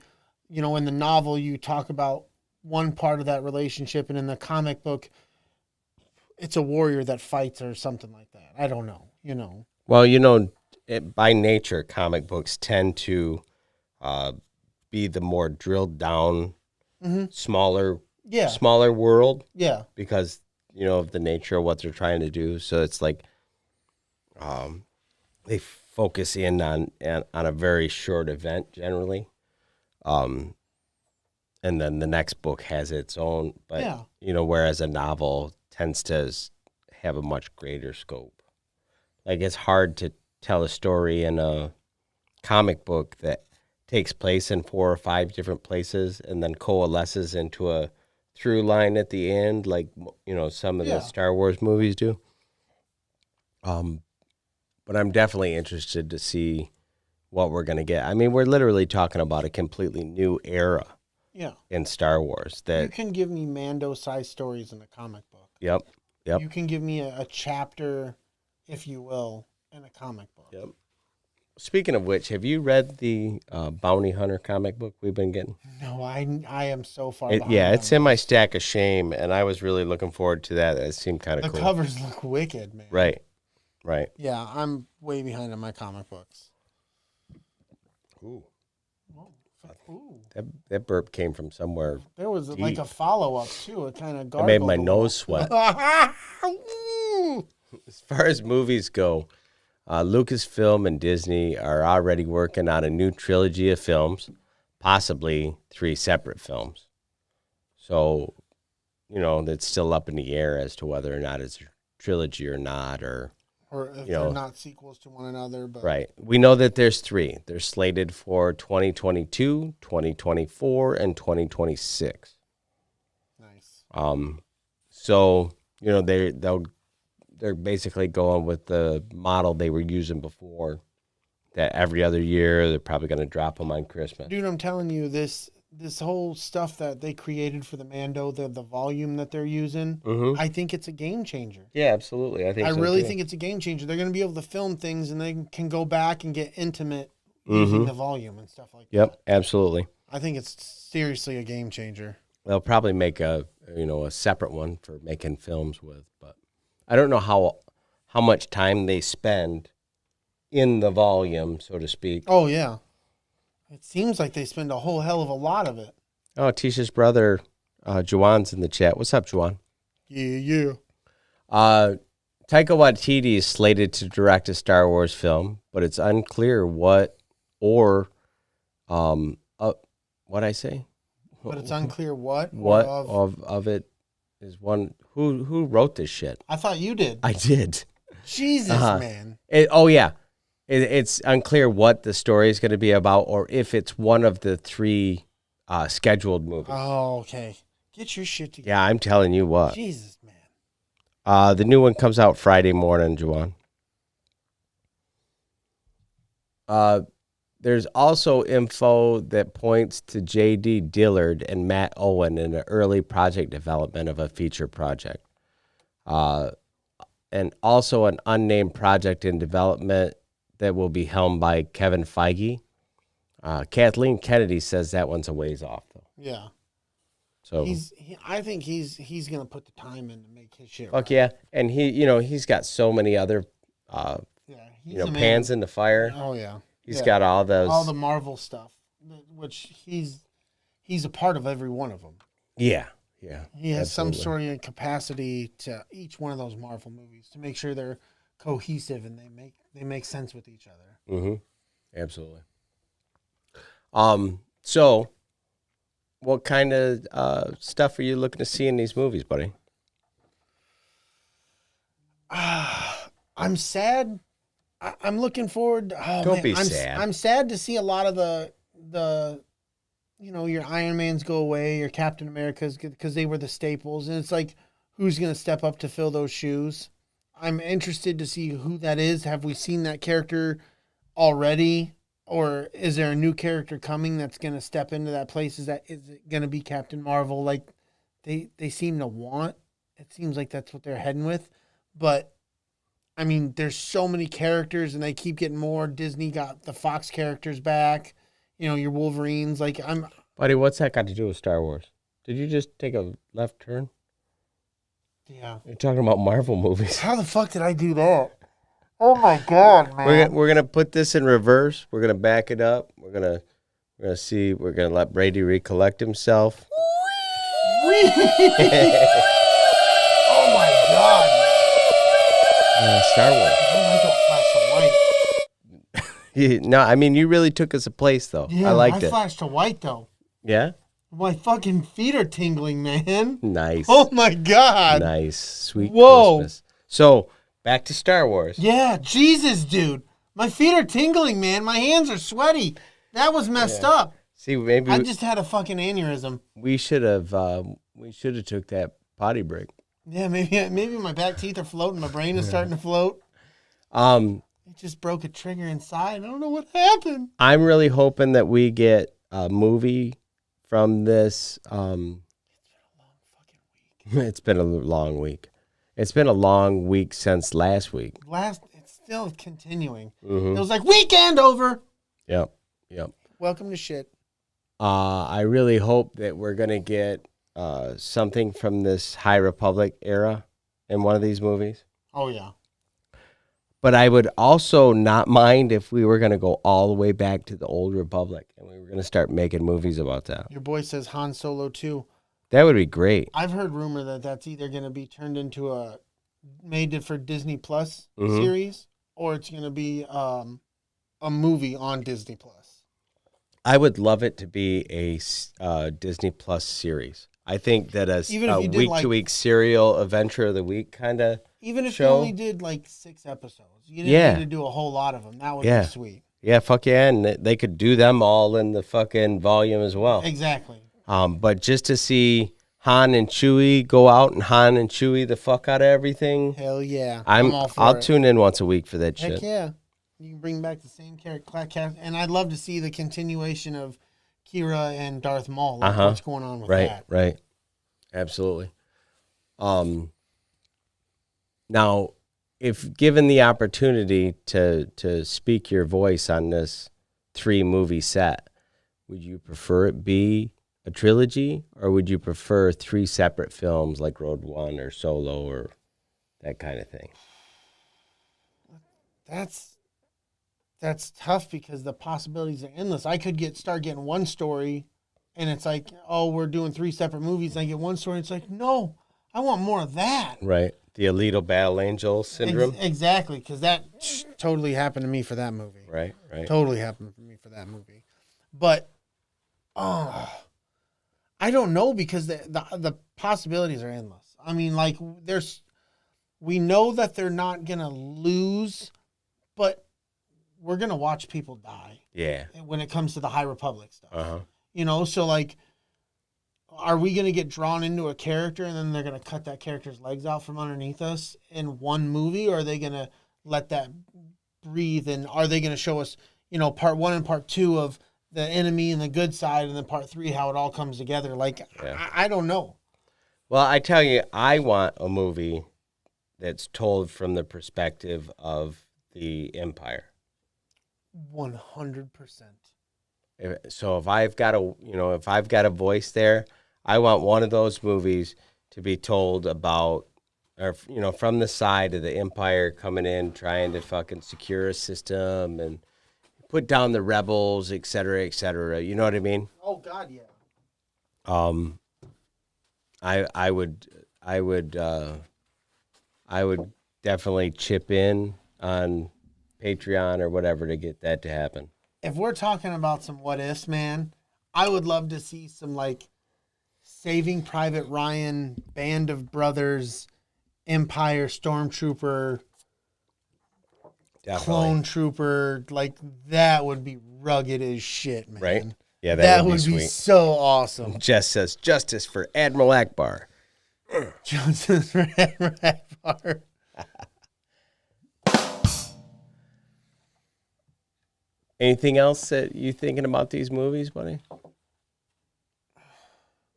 B: in the novel you talk about one part of that relationship, and in the comic book, it's a warrior that fights or something like that. I don't know.
C: Well, by nature, comic books tend to be the more drilled down, smaller world. Yeah. Because, of the nature of what they're trying to do. So it's like they focus in on a very short event generally. And then the next book has its own, but, whereas a novel tends to have a much greater scope. Like it's hard to tell a story in a comic book that takes place in 4 or 5 different places and then coalesces into a through line at the end, like, some of the Star Wars movies do. But I'm definitely interested to see what we're going to get. I mean, we're literally talking about a completely new era in Star Wars. That
B: you can give me Mando-sized stories in a comic book.
C: Yep.
B: You can give me a chapter, if you will, in a comic book.
C: Yep. Speaking of which, have you read the Bounty Hunter comic book we've been getting?
B: No, I am so far behind.
C: Yeah, it's in my stack of shame, and I was really looking forward to that. It seemed kind of cool.
B: The covers look wicked, man.
C: Right.
B: Yeah, I'm way behind on my comic books.
C: Ooh. That burp came from somewhere.
B: There was
C: deep.
B: like a follow-up, too. It kind of gargled.
C: It made my nose sweat. As far as movies go, Lucasfilm and Disney are already working on a new trilogy of films, possibly 3 separate films. So, that's still up in the air as to whether or not it's a trilogy or not, or
B: if they're not sequels to one another. But
C: right. We know that there's 3. They're slated for 2022, 2024, and 2026.
B: Nice.
C: So, they're basically going with the model they were using before, that every other year they're probably going to drop them on Christmas.
B: Dude, I'm telling you, this this whole stuff that they created for the Mando, the volume that they're using, I think it's a game changer.
C: Yeah, absolutely. I
B: really think it's a game changer. They're going to be able to film things and they can go back and get intimate using the volume and stuff like that.
C: Yep, absolutely.
B: I think it's seriously a game changer.
C: They'll probably make a separate one for making films with, but I don't know how much time they spend in the volume, so to speak.
B: Oh yeah, it seems like they spend a whole hell of a lot of it.
C: Oh, Tisha's brother, Juwan's in the chat. What's up, Juwan?
B: Yeah.
C: Taika Waititi is slated to direct a Star Wars film, but it's unclear what I say.
B: But it's unclear what
C: of it is one who wrote this shit.
B: I thought you did.
C: I did.
B: Jesus, man.
C: It's unclear what the story is going to be about, or if it's one of the 3 scheduled movies.
B: Oh, okay. Get your shit together.
C: Yeah, I'm telling you what.
B: Jesus, man.
C: The new one comes out Friday morning, Juwan. There's also info that points to J.D. Dillard and Matt Owen in an early project development of a feature project. And also an unnamed project in development that will be helmed by Kevin Feige. Kathleen Kennedy says that one's a ways off, though.
B: Yeah.
C: So
B: I think he's going to put the time in to make his shit
C: fuck
B: right.
C: yeah. And he's got so many other pans in the fire.
B: Oh yeah.
C: He's got all the
B: Marvel stuff, which he's a part of every one of them.
C: Yeah.
B: He has some sort of capacity to each one of those Marvel movies to make sure they're cohesive and they make sense with each other.
C: Mm-hmm. Absolutely. So what kind of stuff are you looking to see in these movies, buddy?
B: I'm sad. I'm looking forward.
C: Don't be sad.
B: I'm sad to see a lot of the your Iron Mans go away, your Captain Americas, because they were the staples, and it's like, who's going to step up to fill those shoes? I'm interested to see who that is. Have we seen that character already, or is there a new character coming that's going to step into that place? Is it going to be Captain Marvel? Like they seem to want. It seems like that's what they're heading with, but. I mean, there's so many characters, and they keep getting more. Disney got the Fox characters back. Your Wolverines. Like
C: Buddy, what's that got to do with Star Wars? Did you just take a left turn?
B: Yeah.
C: You're talking about Marvel movies.
B: How the fuck did I do that? Oh my god, man!
C: We're gonna put this in reverse. We're gonna back it up. We're gonna see. We're gonna let Brady recollect himself.
B: Oh my god!
C: Star Wars.
B: Oh, I got flash to white.
C: No, I mean, you really took us a place, though.
B: Yeah,
C: I liked it.
B: I flashed to white, though.
C: Yeah?
B: My fucking feet are tingling, man.
C: Nice.
B: Oh, my God.
C: Nice. Sweet
B: Whoa.
C: Christmas. So, back to Star Wars.
B: Yeah, Jesus, dude. My feet are tingling, man. My hands are sweaty. That was messed up.
C: See, maybe
B: I just had a fucking aneurysm.
C: we should have took that potty break.
B: Yeah, maybe my back teeth are floating. My brain is starting to float. It just broke a trigger inside. I don't know what happened.
C: I'm really hoping that we get a movie from this. It's been a long week. It's been a long week since last week.
B: It's still continuing.
C: Mm-hmm.
B: It was like, weekend over.
C: Yep.
B: Welcome to shit.
C: I really hope that we're going to get something from this High Republic era in one of these movies.
B: Oh, yeah.
C: But I would also not mind if we were going to go all the way back to the Old Republic and we were going to start making movies about that.
B: Your boy says Han Solo 2.
C: That would be great.
B: I've heard rumor that that's either going to be turned into a made for Disney Plus series, or it's going to be a movie on Disney Plus.
C: I would love it to be a Disney Plus series. I think that a week-to-week serial adventure of the week kind of
B: even if
C: show.
B: you only did like 6 episodes, you didn't need to do a whole lot of them. That would be sweet.
C: Yeah, fuck yeah, and they could do them all in the fucking volume as well.
B: Exactly.
C: But just to see Han and Chewie go out and Han and Chewie the fuck out of everything.
B: Hell yeah.
C: I'll tune in once a week for that shit.
B: Heck yeah. You can bring back the same character, and I'd love to see the continuation of Kira and Darth Maul. Like, what's going on with that?
C: Right. Absolutely. Now, if given the opportunity to speak your voice on this 3-movie set, would you prefer it be a trilogy, or would you prefer 3 separate films like Rogue One or Solo or that kind of thing?
B: That's tough because the possibilities are endless. I could start getting one story, and it's like, oh, we're doing 3 separate movies. And I get one story, and it's like, no, I want more of that.
C: Right. The Alito Battle Angel syndrome.
B: Exactly, because that totally happened to me for that movie.
C: Right.
B: Totally happened for me for that movie. But, I don't know, because the possibilities are endless. I mean, like, we know that they're not going to lose, but we're going to watch people die.
C: Yeah.
B: When it comes to the High Republic stuff. You know, so like, are we going to get drawn into a character and then they're going to cut that character's legs out from underneath us in one movie? Or are they going to let that breathe? And are they going to show us, you know, part 1 and part 2 of the enemy and the good side, and then part 3, how it all comes together? Like, yeah. I don't know.
C: Well, I tell you, I want a movie that's told from the perspective of the Empire.
B: 100%.
C: So if I've got a voice there, I want one of those movies to be told about, or, you know, from the side of the Empire coming in, trying to fucking secure a system and put down the rebels, et cetera, et cetera. You know what I mean?
B: Oh God, yeah.
C: I would definitely chip in on Patreon or whatever to get that to happen.
B: If we're talking about some what ifs, man, I would love to see some like Saving Private Ryan, Band of Brothers, Empire, Stormtrooper,
C: Definitely.
B: Clone Trooper. Like, that would be rugged as shit, man.
C: Right? Yeah, that would be sweet.
B: So awesome.
C: Jess says, justice for Admiral Akbar.
B: Justice for Admiral Akbar.
C: Anything else that you thinking about these movies, buddy?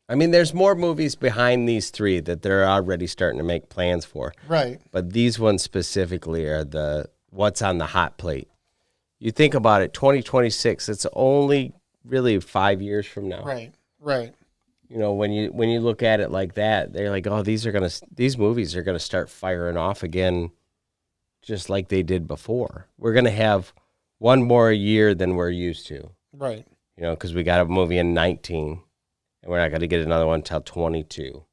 C: I mean, there's more movies behind these 3 that they're already starting to make plans for.
B: Right.
C: But these ones specifically are the what's on the hot plate. You think about it, 2026, it's only really 5 years from now.
B: Right.
C: You know, when you look at it like that, they're like, oh, these movies are gonna start firing off again, just like they did before. We're gonna have one more a year than we're used to.
B: Right.
C: You know, because we got a movie in 19, and we're not going to get another one until 22.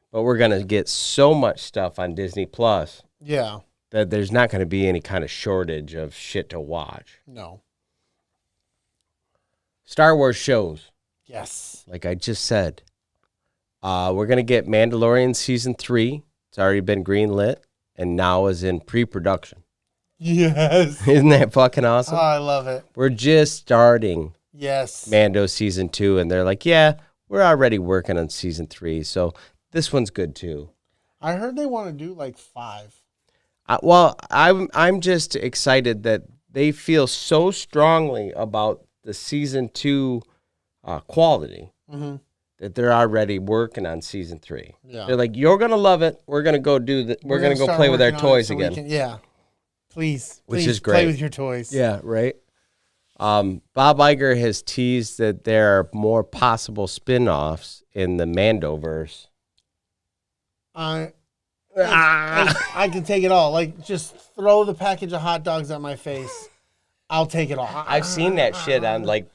C: But we're going to get so much stuff on Disney Plus.
B: Yeah.
C: That there's not going to be any kind of shortage of shit to watch.
B: No.
C: Star Wars shows.
B: Yes.
C: Like I just said. We're going to get Mandalorian Season 3. It's already been greenlit, and now is in pre-production.
B: Yes.
C: Isn't that fucking awesome?
B: Oh, I love it.
C: We're just starting.
B: Yes.
C: Mando Season 2, and they're like, yeah, we're already working on Season 3, so this one's good too.
B: I heard they want to do like 5.
C: Well, I'm just excited that they feel so strongly about the Season 2 quality that they're already working on Season 3.
B: Yeah.
C: They're like, you're gonna love it. We're gonna go We're gonna go play with our toys again.
B: Yeah. Please,
C: which is great.
B: Play with your toys.
C: Yeah, right. Bob Iger has teased that there are more possible spin-offs in the Mandoverse.
B: I can take it all. Like, just throw the package of hot dogs at my face. I'll take it all.
C: I've seen that shit on like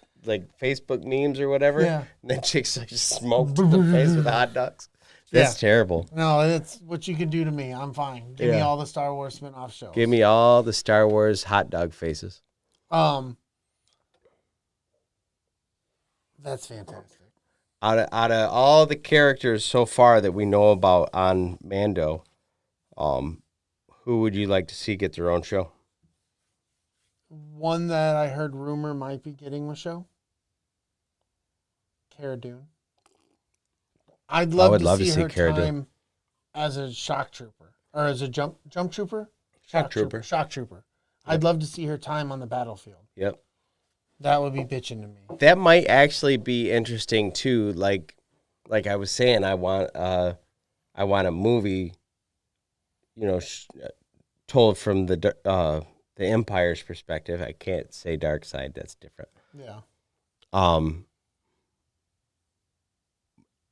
C: Facebook memes or whatever.
B: Yeah.
C: And then chicks like just smoked in the face with the hot dogs. That's terrible.
B: No, that's what you can do to me. I'm fine. Give me all the Star Wars spin-off shows.
C: Give me all the Star Wars hot dog faces.
B: That's fantastic.
C: Out of all the characters so far that we know about on Mando, who would you like to see get their own show?
B: One that I heard rumor might be getting a show. Cara Dune. I would love to see her
C: Cara
B: time
C: Dune
B: as a shock trooper or as a jump trooper.
C: Shock trooper.
B: I'd love to see her time on the battlefield.
C: Yep.
B: That would be bitching to me.
C: That might actually be interesting too. Like I was saying, I want a movie, told from the Empire's perspective. I can't say dark side. That's different.
B: Yeah.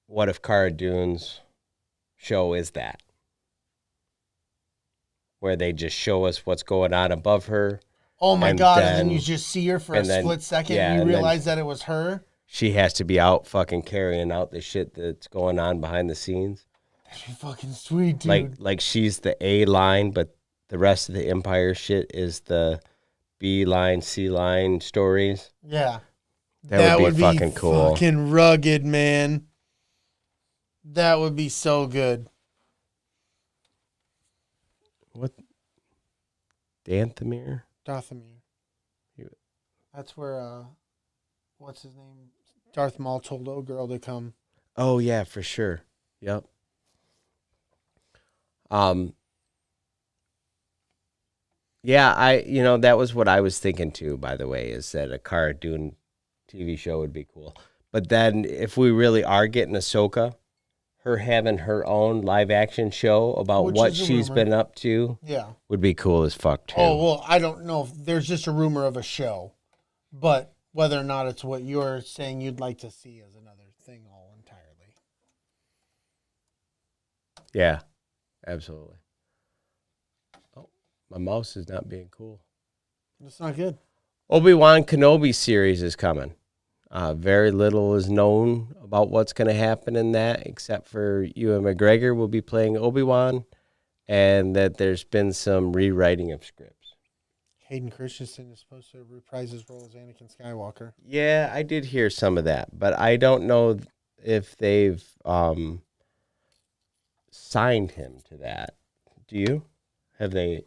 C: What if Cara Dune's show is that? Where they just show us what's going on above her.
B: Oh my God, and then you just see her for a split second and you realize that it was her?
C: She has to be out fucking carrying out the shit that's going on behind the scenes.
B: That'd be fucking sweet, dude.
C: Like she's the A line, but the rest of the Empire shit is the B line, C line stories.
B: Yeah.
C: That would be fucking cool.
B: Fucking rugged, man. That would be so good.
C: What? Dathomir?
B: Dathomir. That's where, what's his name? Darth Maul told old girl to come.
C: Oh, yeah, for sure. Yep. Yeah, that was what I was thinking too, by the way, is that a Cara Dune TV show would be cool. But then if we really are getting Ahsoka, her having her own live action show about what she's been up to would be cool as fuck too.
B: Oh, well, I don't know if there's just a rumor of a show, but whether or not it's what you're saying you'd like to see is another thing all entirely.
C: Yeah, absolutely. Oh, my mouse is not being cool.
B: That's not good.
C: Obi-Wan Kenobi series is coming. Very little is known about what's going to happen in that, except for Ewan McGregor will be playing Obi-Wan, and that there's been some rewriting of scripts.
B: Hayden Christensen is supposed to reprise his role as Anakin Skywalker.
C: Yeah, I did hear some of that, but I don't know if they've signed him to that. Do you? Have they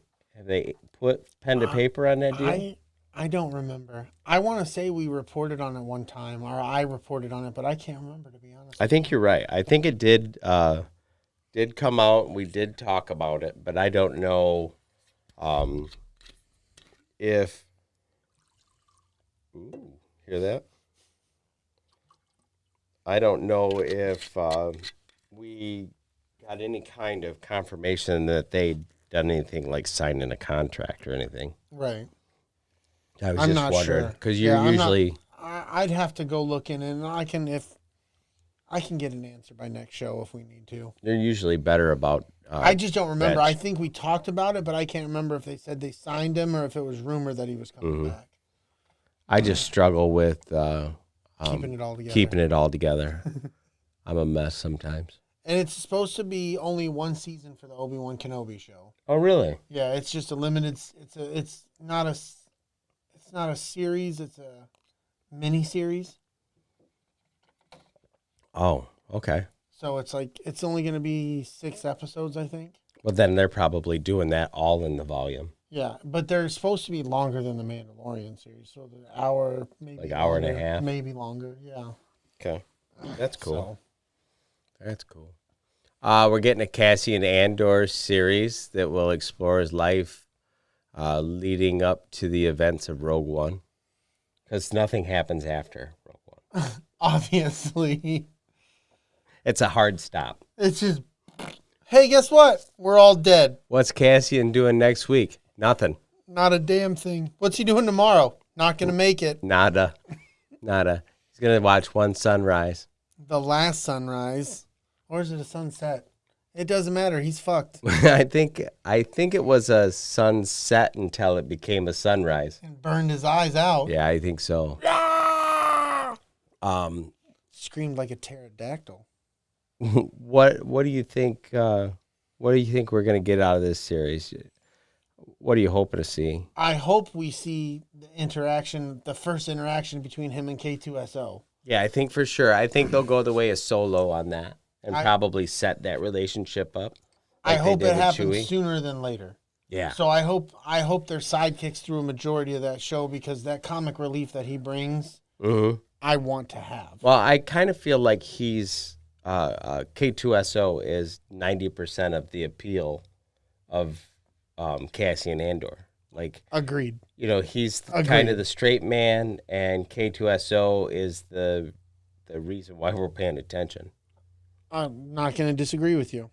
C: put pen to paper on that deal?
B: I don't remember. I want to say we reported on it one time, or I reported on it, but I can't remember, to be honest.
C: I think you're right. I think it did come out. We did talk about it, but I don't know if... Ooh, hear that? I don't know if we got any kind of confirmation that they'd done anything like signing a contract or anything.
B: Right.
C: I was just wondering, because you're usually...
B: I'd have to go look in, and I can get an answer by next show if we need to.
C: They're usually better about...
B: I just don't remember. I think we talked about it, but I can't remember if they said they signed him or if it was rumored that he was coming back.
C: I just struggle with...
B: keeping it all together.
C: I'm a mess sometimes.
B: And it's supposed to be only one season for the Obi-Wan Kenobi show.
C: Oh, really?
B: Yeah, it's just a limited... It's not a series, it's a mini-series.
C: Oh, okay.
B: So it's only going to be 6 episodes, I think.
C: Well, then they're probably doing that all in the volume.
B: Yeah, but they're supposed to be longer than the Mandalorian series. So the hour, maybe
C: like hour and a half?
B: Maybe longer, yeah.
C: Okay. That's cool. That's cool. We're getting a Cassian Andor series that will explore his life leading up to the events of Rogue One, because nothing happens after Rogue One.
B: Obviously.
C: It's a hard stop.
B: It's just, hey, guess what? We're all dead.
C: What's Cassian doing next week? Nothing.
B: Not a damn thing. What's he doing tomorrow? Not going to make it.
C: Nada. He's going to watch one sunrise.
B: The last sunrise. Or is it a sunset? It doesn't matter. He's fucked.
C: I think it was a sunset until it became a sunrise.
B: And burned his eyes out.
C: Yeah, I think so.
B: Screamed like a pterodactyl.
C: What do you think? What do you think we're gonna get out of this series? What are you hoping to see?
B: I hope we see the first interaction between him and K2SO.
C: Yeah, I think for sure. I think they'll go the way of Solo on that. And probably set that relationship up.
B: Like I hope it happens sooner than later.
C: Yeah.
B: So I hope their sidekicks through a majority of that show, because that comic relief that he brings, I want to have.
C: Well, I kind of feel like he's K2SO is 90% of the appeal of Cassian Andor. Like,
B: Agreed.
C: He's
B: Agreed.
C: kind of the straight man, and K2SO is the reason why we're paying attention.
B: I'm not going to disagree with you.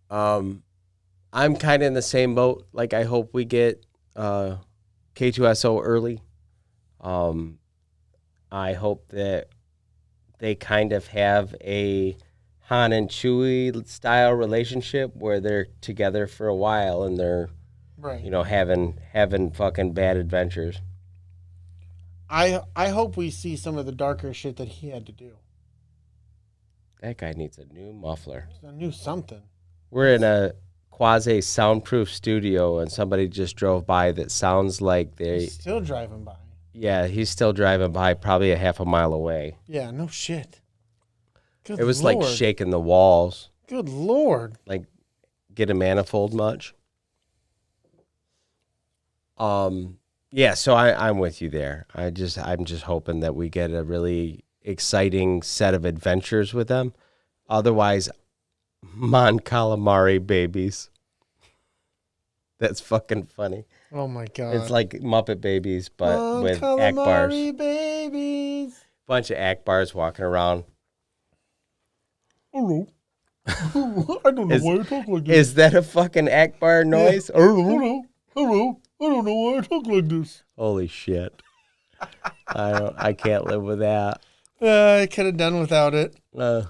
C: I'm kind of in the same boat. Like, I hope we get K2SO early. I hope that they kind of have a Han and Chewie style relationship where they're together for a while and they're,
B: right.
C: having fucking bad adventures.
B: I hope we see some of the darker shit that he had to do.
C: That guy needs a new muffler.
B: I knew something.
C: We're in a quasi soundproof studio, and somebody just drove by that sounds like
B: He's still driving by.
C: Yeah, he's still driving by, probably a half a mile away.
B: Yeah, no shit. Good
C: It was
B: Lord.
C: like shaking the walls.
B: Good Lord.
C: Like, get a manifold much? Yeah, so I'm with you there. I'm just hoping that we get a really exciting set of adventures with them. Otherwise, Mon Calamari babies. That's fucking funny.
B: Oh my God.
C: It's like Muppet Babies, but
B: Mon
C: with
B: Calamari
C: Akbars.
B: babies.
C: Bunch of Akbars walking around.
B: Hello. I don't know why I talk like this.
C: Is that a fucking Akbar noise?
B: Yeah. Hello. Hello. I don't know why I talk like this.
C: Holy shit. I can't live with that.
B: I could have done without it.
C: Well,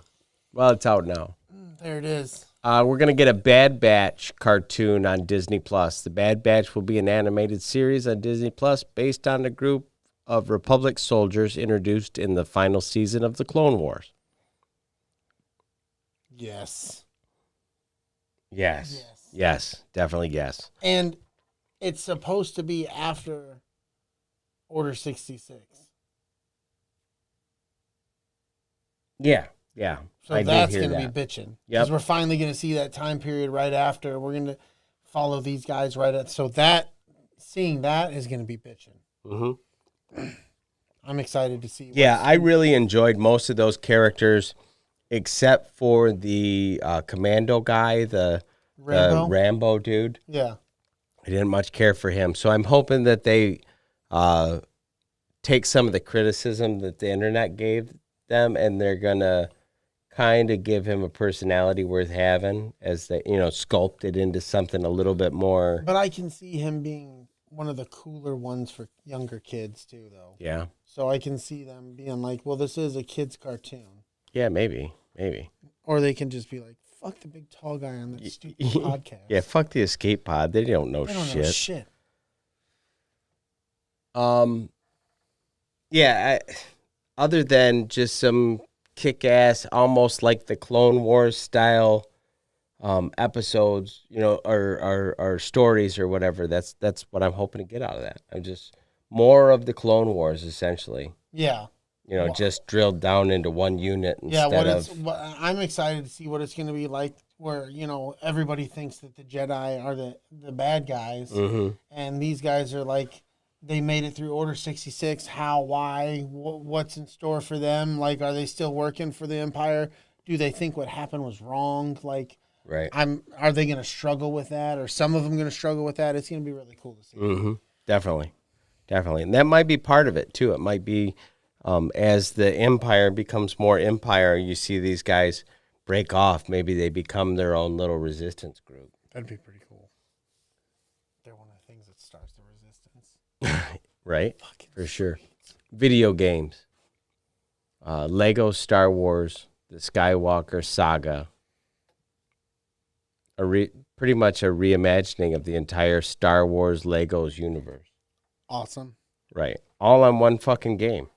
C: it's out now.
B: There it is.
C: We're going to get a Bad Batch cartoon on Disney+. The Bad Batch will be an animated series on Disney+, based on a group of Republic soldiers introduced in the final season of the Clone Wars.
B: Yes.
C: Yes, definitely yes.
B: And it's supposed to be after Order 66.
C: Yeah.
B: So that's going to be bitching.
C: Yep.
B: Because we're finally going to see that time period right after. We're going to follow these guys right at. So seeing that is going to be bitching.
C: Mm-hmm.
B: I'm excited to see.
C: Yeah, I really enjoyed most of those characters, except for the commando guy, the Rambo dude.
B: Yeah.
C: I didn't much care for him. So I'm hoping that they take some of the criticism that the internet gave them, and they're going to kind of give him a personality worth having as they, sculpt it into something a little bit more.
B: But I can see him being one of the cooler ones for younger kids too, though.
C: Yeah.
B: So I can see them being like, well, this is a kid's cartoon.
C: Yeah, maybe.
B: Or they can just be like, fuck the big tall guy on that stupid podcast.
C: Yeah, fuck the escape pod. They don't know
B: They don't
C: shit.
B: know shit.
C: Yeah, other than just some kick-ass, almost like the Clone Wars style episodes, or stories or whatever. That's what I'm hoping to get out of that. I'm just more of the Clone Wars, essentially.
B: Yeah.
C: Just drilled down into one unit instead
B: I'm excited to see what it's going to be like where, everybody thinks that the Jedi are the bad guys.
C: Mm-hmm.
B: And these guys are like, they made it through Order 66. How, why, what's in store for them? Like, are they still working for the Empire? Do they think what happened was wrong? Like,
C: right.
B: Are they going to struggle with that? Or some of them going to struggle with that? It's going to be really cool to see.
C: Mm-hmm. Definitely. And that might be part of it, too. It might be, as the Empire becomes more Empire, you see these guys break off. Maybe they become their own little resistance group.
B: That'd be pretty cool. They're one of the things that starts the resistance.
C: Right?
B: Fucking
C: For sure. Video games. Lego Star Wars, the Skywalker Saga. Pretty much a reimagining of the entire Star Wars Legos universe.
B: Awesome.
C: Right. All on one fucking game.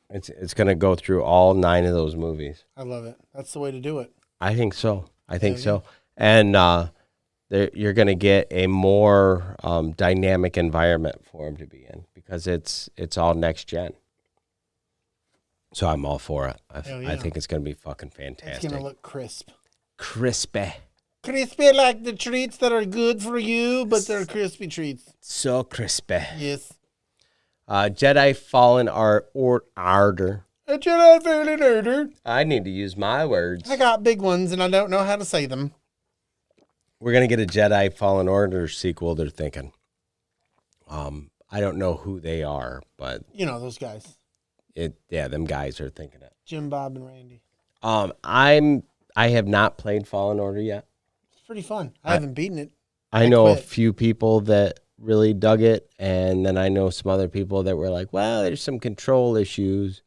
C: It's going to go through all 9 of those movies.
B: I love it. That's the way to do it.
C: I think so. And you're going to get a more dynamic environment for him to be in because it's all next gen. So I'm all for it. I think it's going to be fucking fantastic.
B: It's going to look crisp.
C: Crispy.
B: Crispy like the treats that are good for you, but they're crispy treats.
C: So crispy.
B: Yes.
C: Jedi Fallen Order.
B: A Jedi Fallen Order.
C: I need to use my words.
B: I got big ones, and I don't know how to say them.
C: we're gonna get a Jedi Fallen Order sequel. They're thinking. I don't know who they are, but
B: You know those guys,
C: them guys are thinking it.
B: Jim, Bob, and Randy.
C: I have not played Fallen Order yet.
B: It's pretty fun. I haven't beaten it.
C: I know a
B: quit.
C: few people that really dug it, and then I know some other people that were like, well, there's some control issues.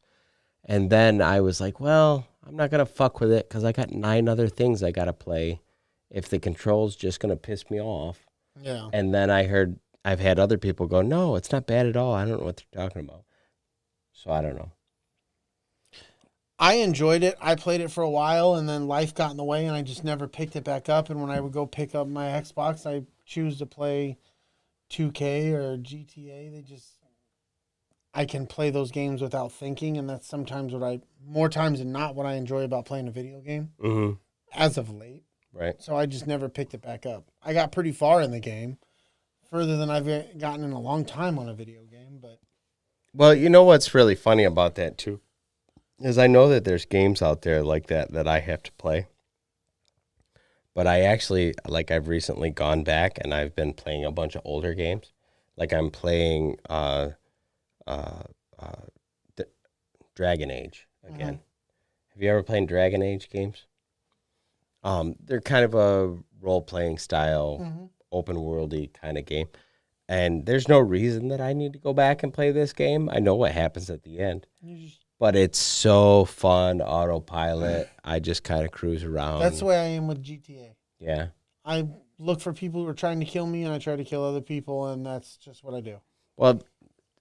C: And then I was like, well, I'm not going to fuck with it because I got 9 other things I got to play if the control's just going to piss me off.
B: Yeah.
C: And then I've had other people go, no, it's not bad at all. I don't know what they're talking about. So I don't know.
B: I enjoyed it. I played it for a while, and then life got in the way, and I just never picked it back up. And when I would go pick up my Xbox, I choose to play 2K or GTA. I can play those games without thinking, and that's sometimes more times than not, what I enjoy about playing a video game.
C: Mm-hmm.
B: As of late.
C: Right.
B: So I just never picked it back up. I got pretty far in the game, further than I've gotten in a long time on a video game. But
C: well, you know what's really funny about that too is I know that there's games out there like that I have to play. But I actually, like, I've recently gone back and I've been playing a bunch of older games. Like I'm playing Dragon Age again. Have you ever played Dragon Age games? They're kind of a role-playing style, open-worldy kind of game. And there's no reason that I need to go back and play this game. I know what happens at the end. But it's so fun, autopilot. I just kind of cruise around.
B: that's the way I am with GTA.
C: Yeah.
B: I look for people who are trying to kill me, and I try to kill other people, and that's just what I do.
C: Well,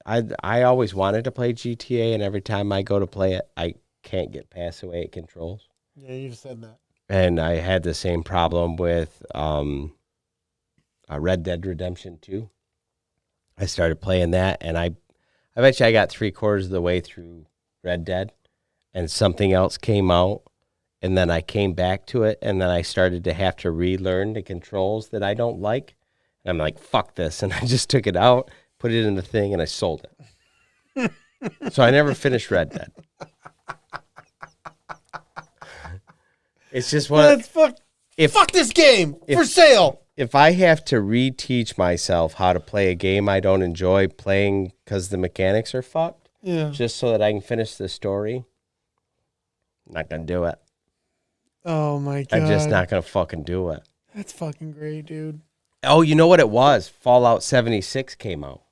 C: I always wanted to play GTA, and every time I go to play it, I can't get past the way it controls.
B: Yeah, you've said that.
C: And I had the same problem with Red Dead Redemption 2. I started playing that, and I bet you I got 3/4 of the way through Red Dead, and something else came out, and then I came back to it, and then I started to have to relearn the controls that I don't like. And I'm like, fuck this, and I just took it out, put it in the thing, and I sold it. So I never finished Red Dead. It's just
B: Fuck this game for sale.
C: If I have to reteach myself how to play a game I don't enjoy playing because the mechanics are fucked, just so that I can finish the story, I'm not going to do it.
B: Oh, my God.
C: I'm just not going to fucking do it.
B: That's fucking great, dude.
C: Oh, you know what it was? Fallout 76 came out.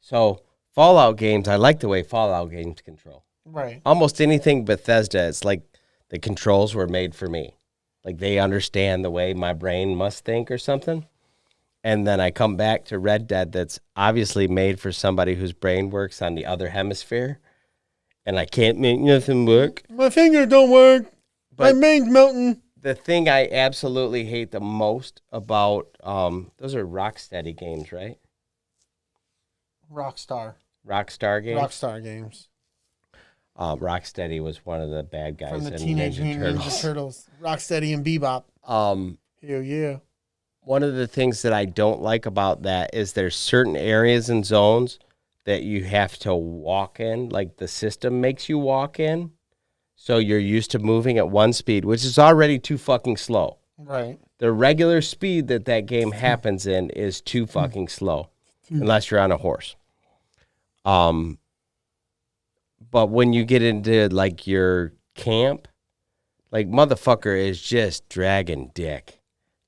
C: So Fallout games, I like the way Fallout games control.
B: Right.
C: Almost anything Bethesda, it's like the controls were made for me. Like they understand the way my brain must think or something. And then I come back to Red Dead that's obviously made for somebody whose brain works on the other hemisphere. And I can't make nothing work.
B: My finger don't work.
C: But
B: my main's melting.
C: The thing I absolutely hate the most about, those are Rocksteady games, right?
B: Rockstar
C: games?
B: Rockstar games.
C: Rocksteady was one of the bad guys
B: From the
C: in
B: Teenage Mutant Ninja Turtles. Rocksteady and Bebop. Hell yeah.
C: One of the things that I don't like about that is there's certain areas and zones that you have to walk in, like the system makes you walk in. So you're used to moving at one speed, which is already too fucking slow.
B: Right.
C: The regular speed that game happens in is too fucking slow, unless you're on a horse. But when you get into, like, your camp, like, motherfucker is just dragging dick,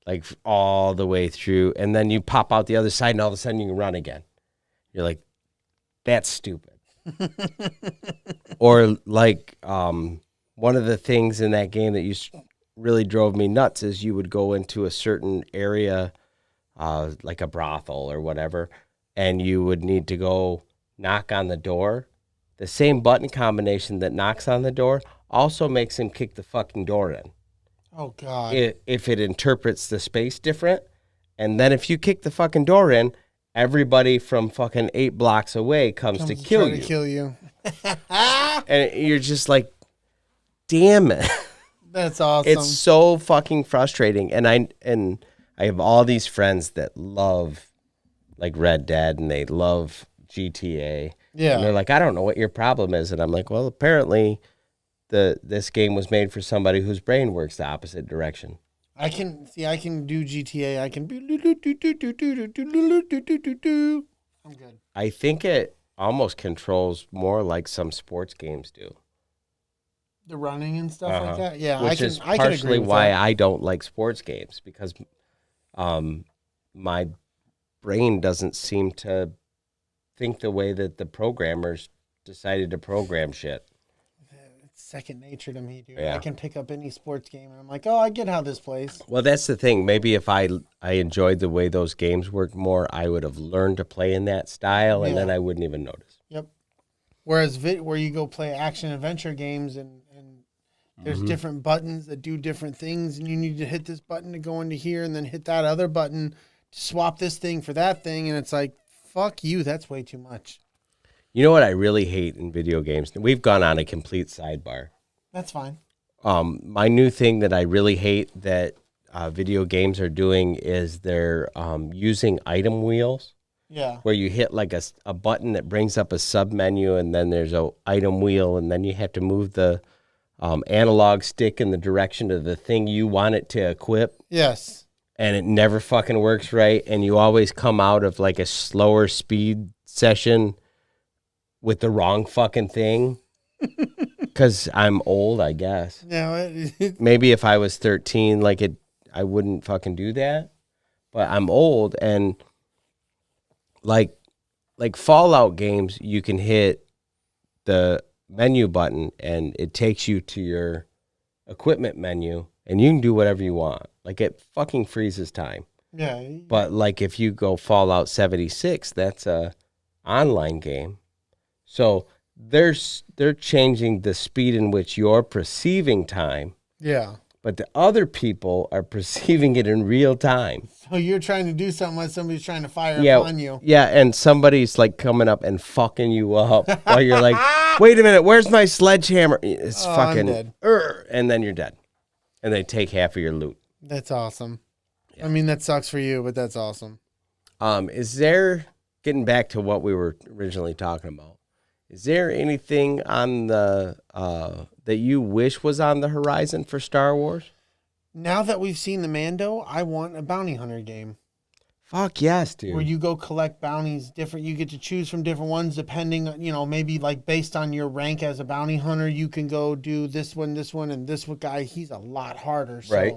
C: like, all the way through. And then you pop out the other side, and all of a sudden you can run again. You're like, that's stupid. Or, like, one of the things in that game that really drove me nuts is you would go into a certain area, like a brothel or whatever, and you would need to go knock on the door. The same button combination that knocks on the door also makes him kick the fucking door in.
B: Oh, God.
C: If it interprets the space different. And then if you kick the fucking door in, everybody from fucking 8 blocks away comes to kill you. And you're just like, damn it.
B: That's awesome.
C: It's so fucking frustrating. And I have all these friends that love, like, Red Dead, and they love GTA.
B: Yeah.
C: And they're like, I don't know what your problem is. And I'm like, well, apparently this game was made for somebody whose brain works the opposite direction.
B: I can do GTA. I can. I'm good.
C: I think it almost controls more like some sports games do.
B: The running and stuff like that. Yeah,
C: Which is
B: I can
C: partially
B: agree with
C: why
B: that.
C: I don't like sports games, because my brain doesn't seem to think the way that the programmers decided to program shit.
B: It's second nature to me, dude.
C: Yeah.
B: I can pick up any sports game and I'm like, oh, I get how this plays.
C: Well, that's the thing. Maybe if I enjoyed the way those games work more, I would have learned to play in that style, and then I wouldn't even notice.
B: Yep. Whereas where you go play action adventure games and there's different buttons that do different things, and you need to hit this button to go into here and then hit that other button to swap this thing for that thing, and it's like, fuck you, that's way too much.
C: You know what I really hate in video games? We've gone on a complete sidebar.
B: That's fine.
C: My new thing that I really hate that video games are doing is they're using item wheels.
B: Yeah.
C: Where you hit like a button that brings up a sub menu, and then there's a item wheel, and then you have to move the analog stick in the direction of the thing you want it to equip.
B: Yes.
C: And it never fucking works right, and you always come out of like a slower speed session with the wrong fucking thing. Because I'm old, I guess.
B: No,
C: Maybe if I was 13, I wouldn't fucking do that. But I'm old, and like Fallout games, you can hit the menu button and it takes you to your equipment menu, and you can do whatever you want. Like, it fucking freezes time.
B: yeah.
C: But like if you go Fallout 76, that's a online game. So they're changing the speed in which you're perceiving time,
B: Yeah.
C: but the other people are perceiving it in real time.
B: So you're trying to do something while somebody's trying to fire
C: Yeah,
B: upon you.
C: yeah, and somebody's like coming up and fucking you up while you're like, wait a minute, where's my sledgehammer? It's
B: I'm
C: fucking,
B: dead.
C: and then you're dead. And they take half of your loot.
B: That's awesome.
C: Yeah.
B: I mean, that sucks for you, but that's awesome.
C: Is there, getting back to what we were originally talking about, is there anything on the that you wish was on the horizon for Star Wars?
B: Now that we've seen the Mando, I want a bounty hunter game.
C: Fuck yes, dude.
B: Where you go collect bounties different. You get to choose from different ones depending on, maybe like based on your rank as a bounty hunter, you can go do this one, and this one guy, he's a lot harder. So.
C: Right.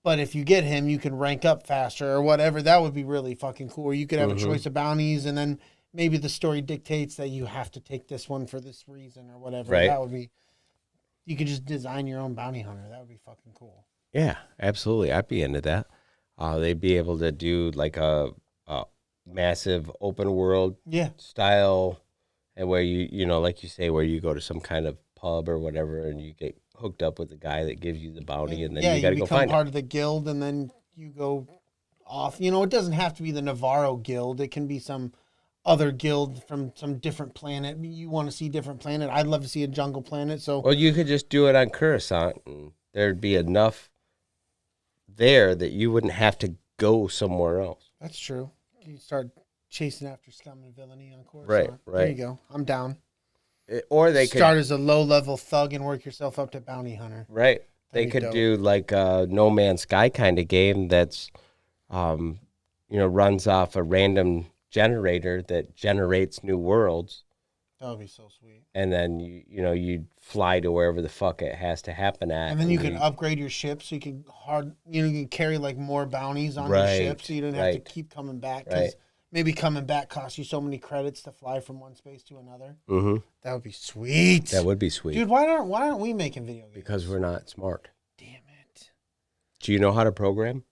B: But if you get him, you can rank up faster or whatever. That would be really fucking cool. Or you could have a choice of bounties, and then maybe the story dictates that you have to take this one for this reason or whatever.
C: Right.
B: That would be, you could just design your own bounty hunter. That would be fucking cool.
C: Yeah, absolutely. I'd be into that. They'd be able to do like a massive open world style, and where you like you say, where you go to some kind of pub or whatever, and you get hooked up with the guy that gives you the bounty, and then you got to go find
B: become part of the guild, and then you go off. It doesn't have to be the Navarro guild. It can be some other guild from some different planet. You want to see different planet. I'd love to see a jungle planet. So,
C: well, you could just do it on Coruscant, and there'd be enough there that you wouldn't have to go somewhere else.
B: That's true. You start chasing after scum and villainy on Coruscant.
C: Right.
B: There you go. I'm down.
C: Or they
B: start as a low-level thug and work yourself up to bounty hunter.
C: Right. They could do like a No Man's Sky kind of game that's, runs off a random generator that generates new worlds.
B: That would be so sweet.
C: And then you fly to wherever the fuck it has to happen at.
B: And then you can upgrade your ship so you can you can carry like more bounties on your ship, so you don't have to keep coming back. Because maybe coming back costs you so many credits to fly from one space to another.
C: Mm-hmm.
B: That would be sweet.
C: That would be sweet,
B: dude. Why aren't we making video games?
C: Because we're not smart.
B: Damn it.
C: Do you know how to program?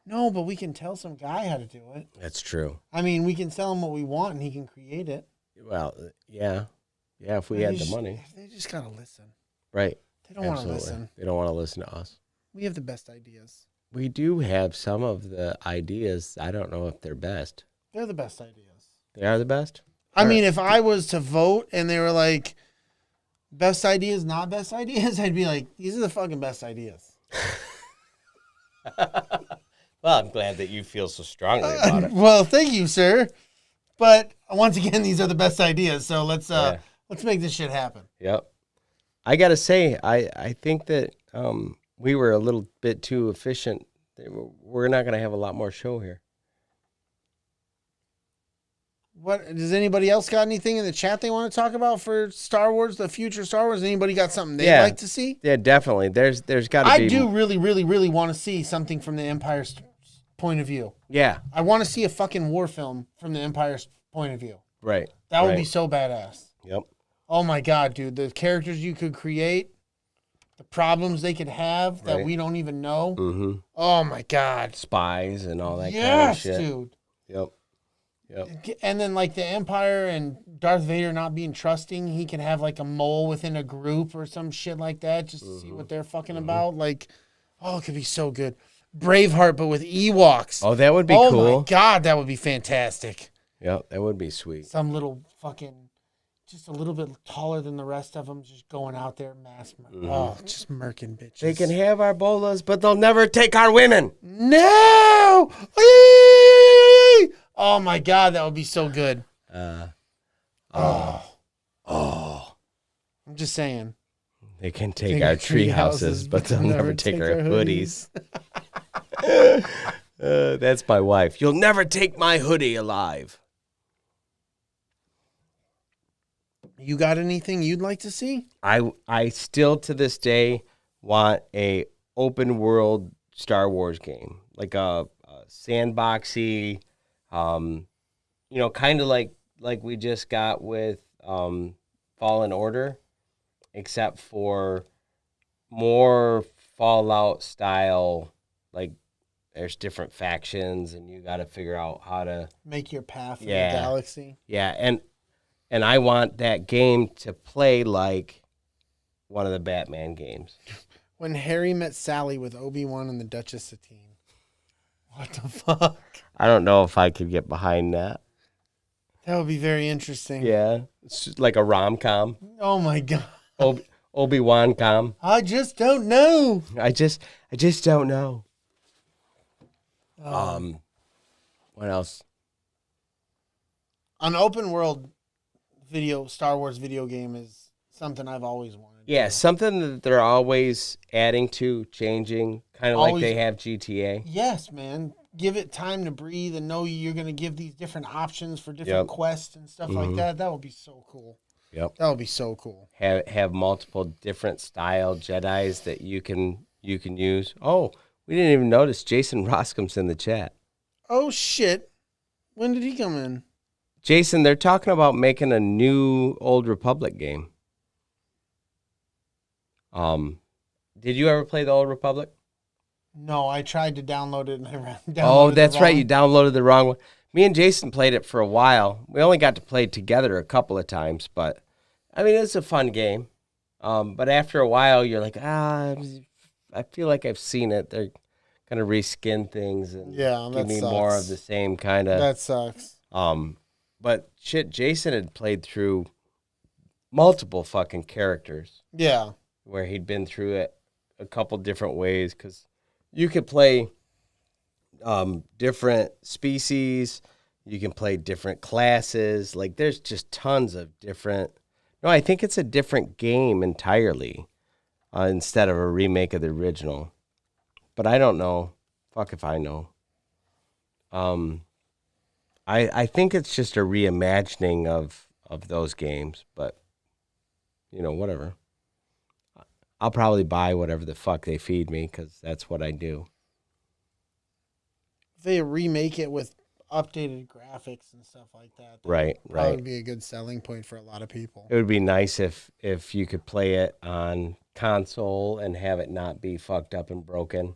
B: No, but we can tell some guy how to do it.
C: That's true.
B: I mean, we can tell him what we want, and he can create it.
C: Well, yeah. Yeah, if we had the money.
B: They just got to listen.
C: Right.
B: They don't want to listen.
C: They don't want to listen to us.
B: We have the best ideas.
C: We do have some of the ideas. I don't know if they're best.
B: They're the best ideas.
C: They are the best?
B: I mean, if I was to vote and they were like, best ideas, not best ideas, I'd be like, these are the fucking best ideas.
C: Well, I'm glad that you feel so strongly about it.
B: Well, thank you, sir. But once again, these are the best ideas. So let's make this shit happen.
C: Yep. I got to say, I think that we were a little bit too efficient. We're not going to have a lot more show here.
B: What does anybody else got anything in the chat they want to talk about for Star Wars, the future Star Wars? Anybody got something they'd like to see?
C: Yeah, definitely. There's got to be.
B: I do really, really, really want to see something from the Empire's point of view.
C: Yeah.
B: I want to see a fucking war film from the Empire's point of view.
C: Right.
B: That would be so badass.
C: Yep.
B: Oh my God, dude. The characters you could create, the problems they could have that we don't even know.
C: Mm-hmm.
B: Oh my God.
C: Spies and all that kind of
B: Yes,
C: shit.
B: dude.
C: Yep.
B: And then like the Empire and Darth Vader not being trusting, he can have like a mole within a group or some shit like that just to see what they're fucking about. Like, oh, it could be so good. Braveheart, but with Ewoks.
C: Oh, that would be cool.
B: Oh my God, that would be fantastic.
C: Yep, that would be sweet.
B: Some little fucking, just a little bit taller than the rest of them, just going out there mass. Oh, just murking bitches.
C: They can have our bolas, but they'll never take our women.
B: No! Whee! Oh my God, that would be so good. I'm just saying.
C: They can take our tree houses, but they'll never take our hoodies. That's my wife. You'll never take my hoodie alive.
B: You got anything you'd like to see?
C: I still to this day want a open world Star Wars game, like a sandboxy, kind of like we just got with Fallen Order, except for more Fallout style. Like there's different factions, and you got to figure out how to
B: make your path in the galaxy.
C: Yeah, and I want that game to play like one of the Batman games.
B: When Harry met Sally with Obi-Wan and the Duchess Satine. What the fuck? I
C: don't know if I could get behind that.
B: That would be very interesting.
C: Yeah, it's like a rom-com.
B: Oh my God.
C: Obi-Wan com.
B: I just don't know.
C: I just don't know. What else?
B: An open world Star Wars video game is something I've always wanted.
C: Yeah, something that they're always adding to, changing, kind of like they have GTA.
B: Yes, man. Give it time to breathe and know you're going to give these different options for different quests and stuff like that. That would be so cool.
C: Yep.
B: That would be so cool.
C: Have multiple different style Jedis that you can use. Oh, we didn't even notice Jason Roscom's in the chat.
B: Oh shit. When did he come in?
C: Jason, they're talking about making a new Old Republic game. Did you ever play the Old Republic?
B: No, I tried to download it and I downloaded
C: Oh, that's right. You downloaded the wrong one. Me and Jason played it for a while. We only got to play it together a couple of times, but I mean, it's a fun game. But after a while, you're like, I feel like I've seen it. They're going to reskin things and give me more of the same kind of.
B: That sucks.
C: But shit, Jason had played through multiple fucking characters.
B: Yeah.
C: Where he'd been through it a couple different ways, because you could play different species, you can play different classes. Like there's just tons of different. No, I think it's a different game entirely instead of a remake of the original. But I don't know. Fuck if I know. I think it's just a reimagining of those games, but whatever. I'll probably buy whatever the fuck they feed me, because that's what I do.
B: If they remake it with updated graphics and stuff like that,
C: right.
B: Would be a good selling point for a lot of people.
C: It would be nice if you could play it on console and have it not be fucked up and broken.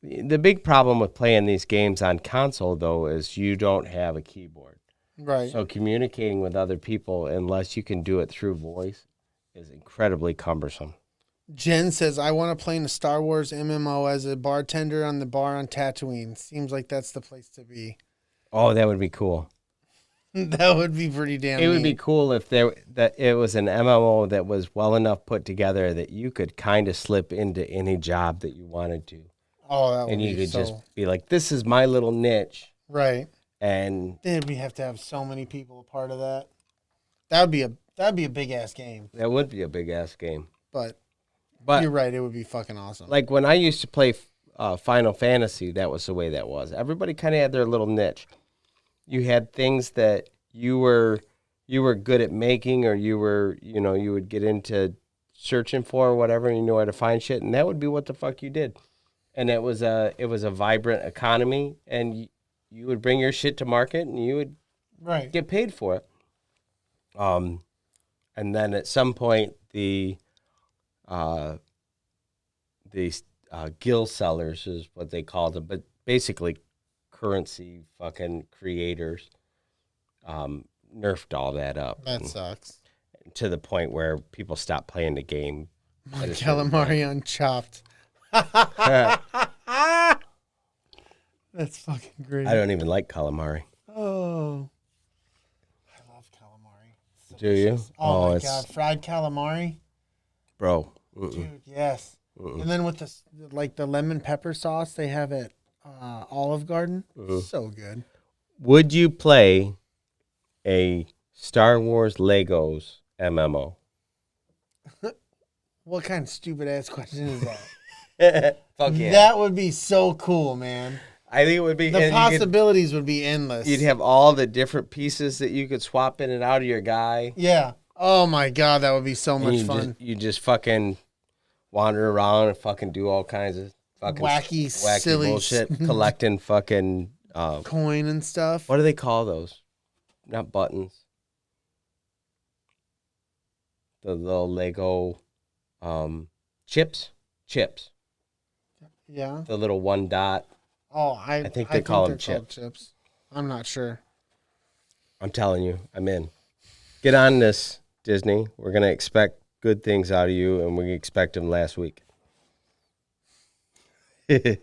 C: The big problem with playing these games on console, though, is you don't have a keyboard.
B: Right.
C: So communicating with other people, unless you can do it through voice, is incredibly cumbersome.
B: Jen says, I want to play in a Star Wars MMO as a bartender on the bar on Tatooine. Seems like that's the place to be.
C: Oh, that would be cool.
B: That would be pretty damn
C: It would
B: neat.
C: be cool if it was an MMO that was well enough put together that you could kind of slip into any job that you wanted to.
B: Oh, that would
C: and you
B: be
C: could just be like, this is my little niche.
B: Right.
C: And
B: then we have to have so many people a part of that. That'd be a big ass game.
C: That would be a big ass game.
B: But
C: But
B: you're right. It would be fucking awesome.
C: like when I used to play Final Fantasy, that was the way that was. Everybody kind of had their little niche. You had things that you were good at making, or you would get into searching for or whatever, and you know where to find shit, and that would be what the fuck you did. And it was a vibrant economy, and you would bring your shit to market, and you would get paid for it. And then at some point, the gill sellers is what they called them, but basically currency fucking creators nerfed all that up.
B: That sucks.
C: To the point where people stopped playing the game.
B: My calamari unchopped. That's fucking great.
C: I don't even like calamari.
B: Oh. I love calamari.
C: Do you?
B: Oh my God. Fried calamari?
C: Bro.
B: Dude, yes. And then with the lemon pepper sauce they have at Olive Garden. So good.
C: Would you play a Star Wars Legos MMO?
B: What kind of stupid ass question is that?
C: Fuck yeah.
B: That would be so cool, man.
C: I think it would be.
B: The possibilities would be endless.
C: You'd have all the different pieces that you could swap in and out of your guy.
B: Yeah. Oh my God, that would be so much fun.
C: You just fucking wander around and fucking do all kinds of fucking
B: wacky silly
C: bullshit, collecting fucking
B: coin and stuff.
C: What do they call those? Not buttons. The little Lego chips.
B: Yeah.
C: The little one dot.
B: Oh, I
C: think they call them
B: chips. I'm not sure.
C: I'm telling you, I'm in. Get on this, Disney. We're going to expect good things out of you, and we expect them last week. Yeah,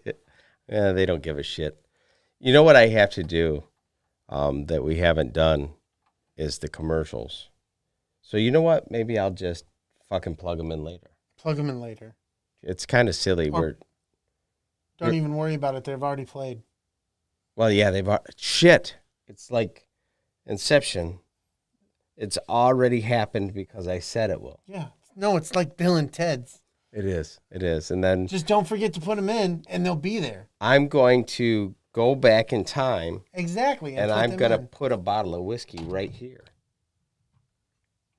C: they don't give a shit. You know what I have to do that we haven't done is the commercials. So you know what? Maybe I'll just fucking plug them in later. It's kind of silly.
B: Don't even worry about it. They've already played.
C: Well, yeah, shit. It's like Inception. It's already happened because I said it will.
B: Yeah. No, it's like Bill and Ted's.
C: It is. And then
B: just don't forget to put them in, and they'll be there.
C: I'm going to go back in time.
B: Exactly.
C: And I'm going to put a bottle of whiskey right here.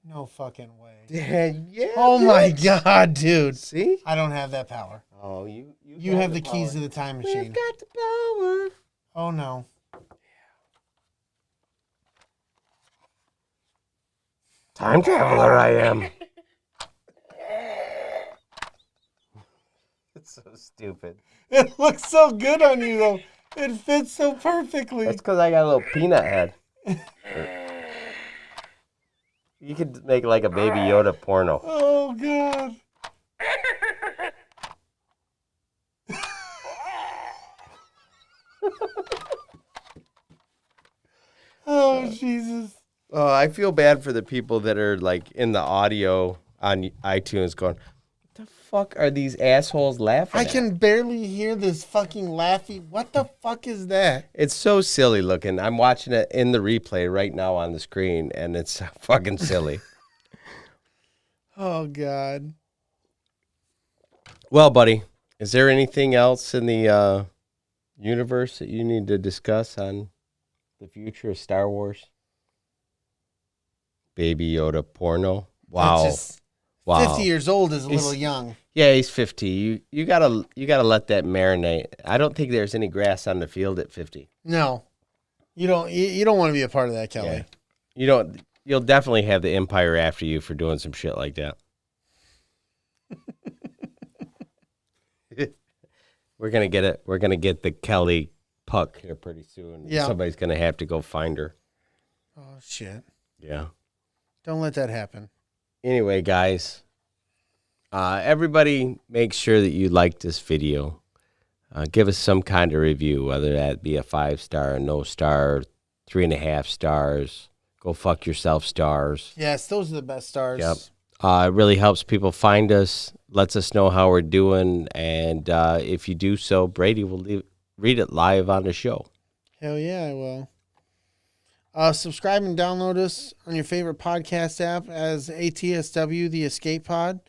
B: No fucking way.
C: Yeah.
B: Oh my God, dude.
C: See?
B: I don't have that power.
C: Oh, you
B: have the keys to the time machine.
C: We've got the power.
B: Oh no.
C: Time traveler I am. It's so stupid.
B: It looks so good on you though. It fits so perfectly.
C: That's because I got a little peanut head. You could make like a Baby Yoda porno.
B: Oh God. Oh Jesus.
C: Oh, I feel bad for the people that are like in the audio on iTunes going, what the fuck are these assholes laughing at?
B: I can barely hear this fucking laughing. What the fuck is that?
C: It's so silly looking. I'm watching it in the replay right now on the screen, and it's fucking silly.
B: Oh, God.
C: Well, buddy, is there anything else in the universe that you need to discuss on the future of Star Wars? Baby Yoda porno. Wow. Wow.
B: 50 years old is a little young.
C: Yeah, he's 50. You gotta let that marinate. I don't think there's any grass on the field at 50.
B: No. You don't want to be a part of that, Kelly.
C: Yeah. You'll definitely have the Empire after you for doing some shit like that. We're gonna get it. We're gonna get the Kelly puck here pretty soon.
B: Yeah.
C: Somebody's gonna have to go find her.
B: Oh shit.
C: Yeah.
B: Don't let that happen.
C: Anyway, guys, everybody make sure that you like this video. Give us some kind of review, whether that be a 5-star, a no star, 3.5 stars. Go fuck yourself stars.
B: Yes, those are the best stars.
C: Yep. It really helps people find us, lets us know how we're doing, and if you do so, Brady will read it live on the show.
B: Hell yeah, I will. Subscribe and download us on your favorite podcast app as ATSW, the Escape Pod.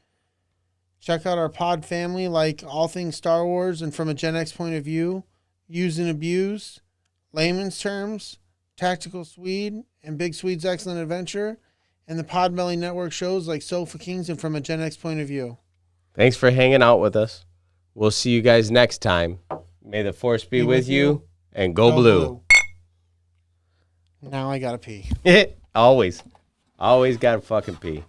B: Check out our pod family, like all things Star Wars and from a Gen X point of view, use and abuse, layman's terms, Tactical Swede, and Big Swede's Excellent Adventure, and the Podbelly Network shows like Sofa Kings and from a Gen X point of view.
C: Thanks for hanging out with us. We'll see you guys next time. May the Force be with you, and go blue.
B: Now I gotta pee.
C: Always. Always gotta fucking pee.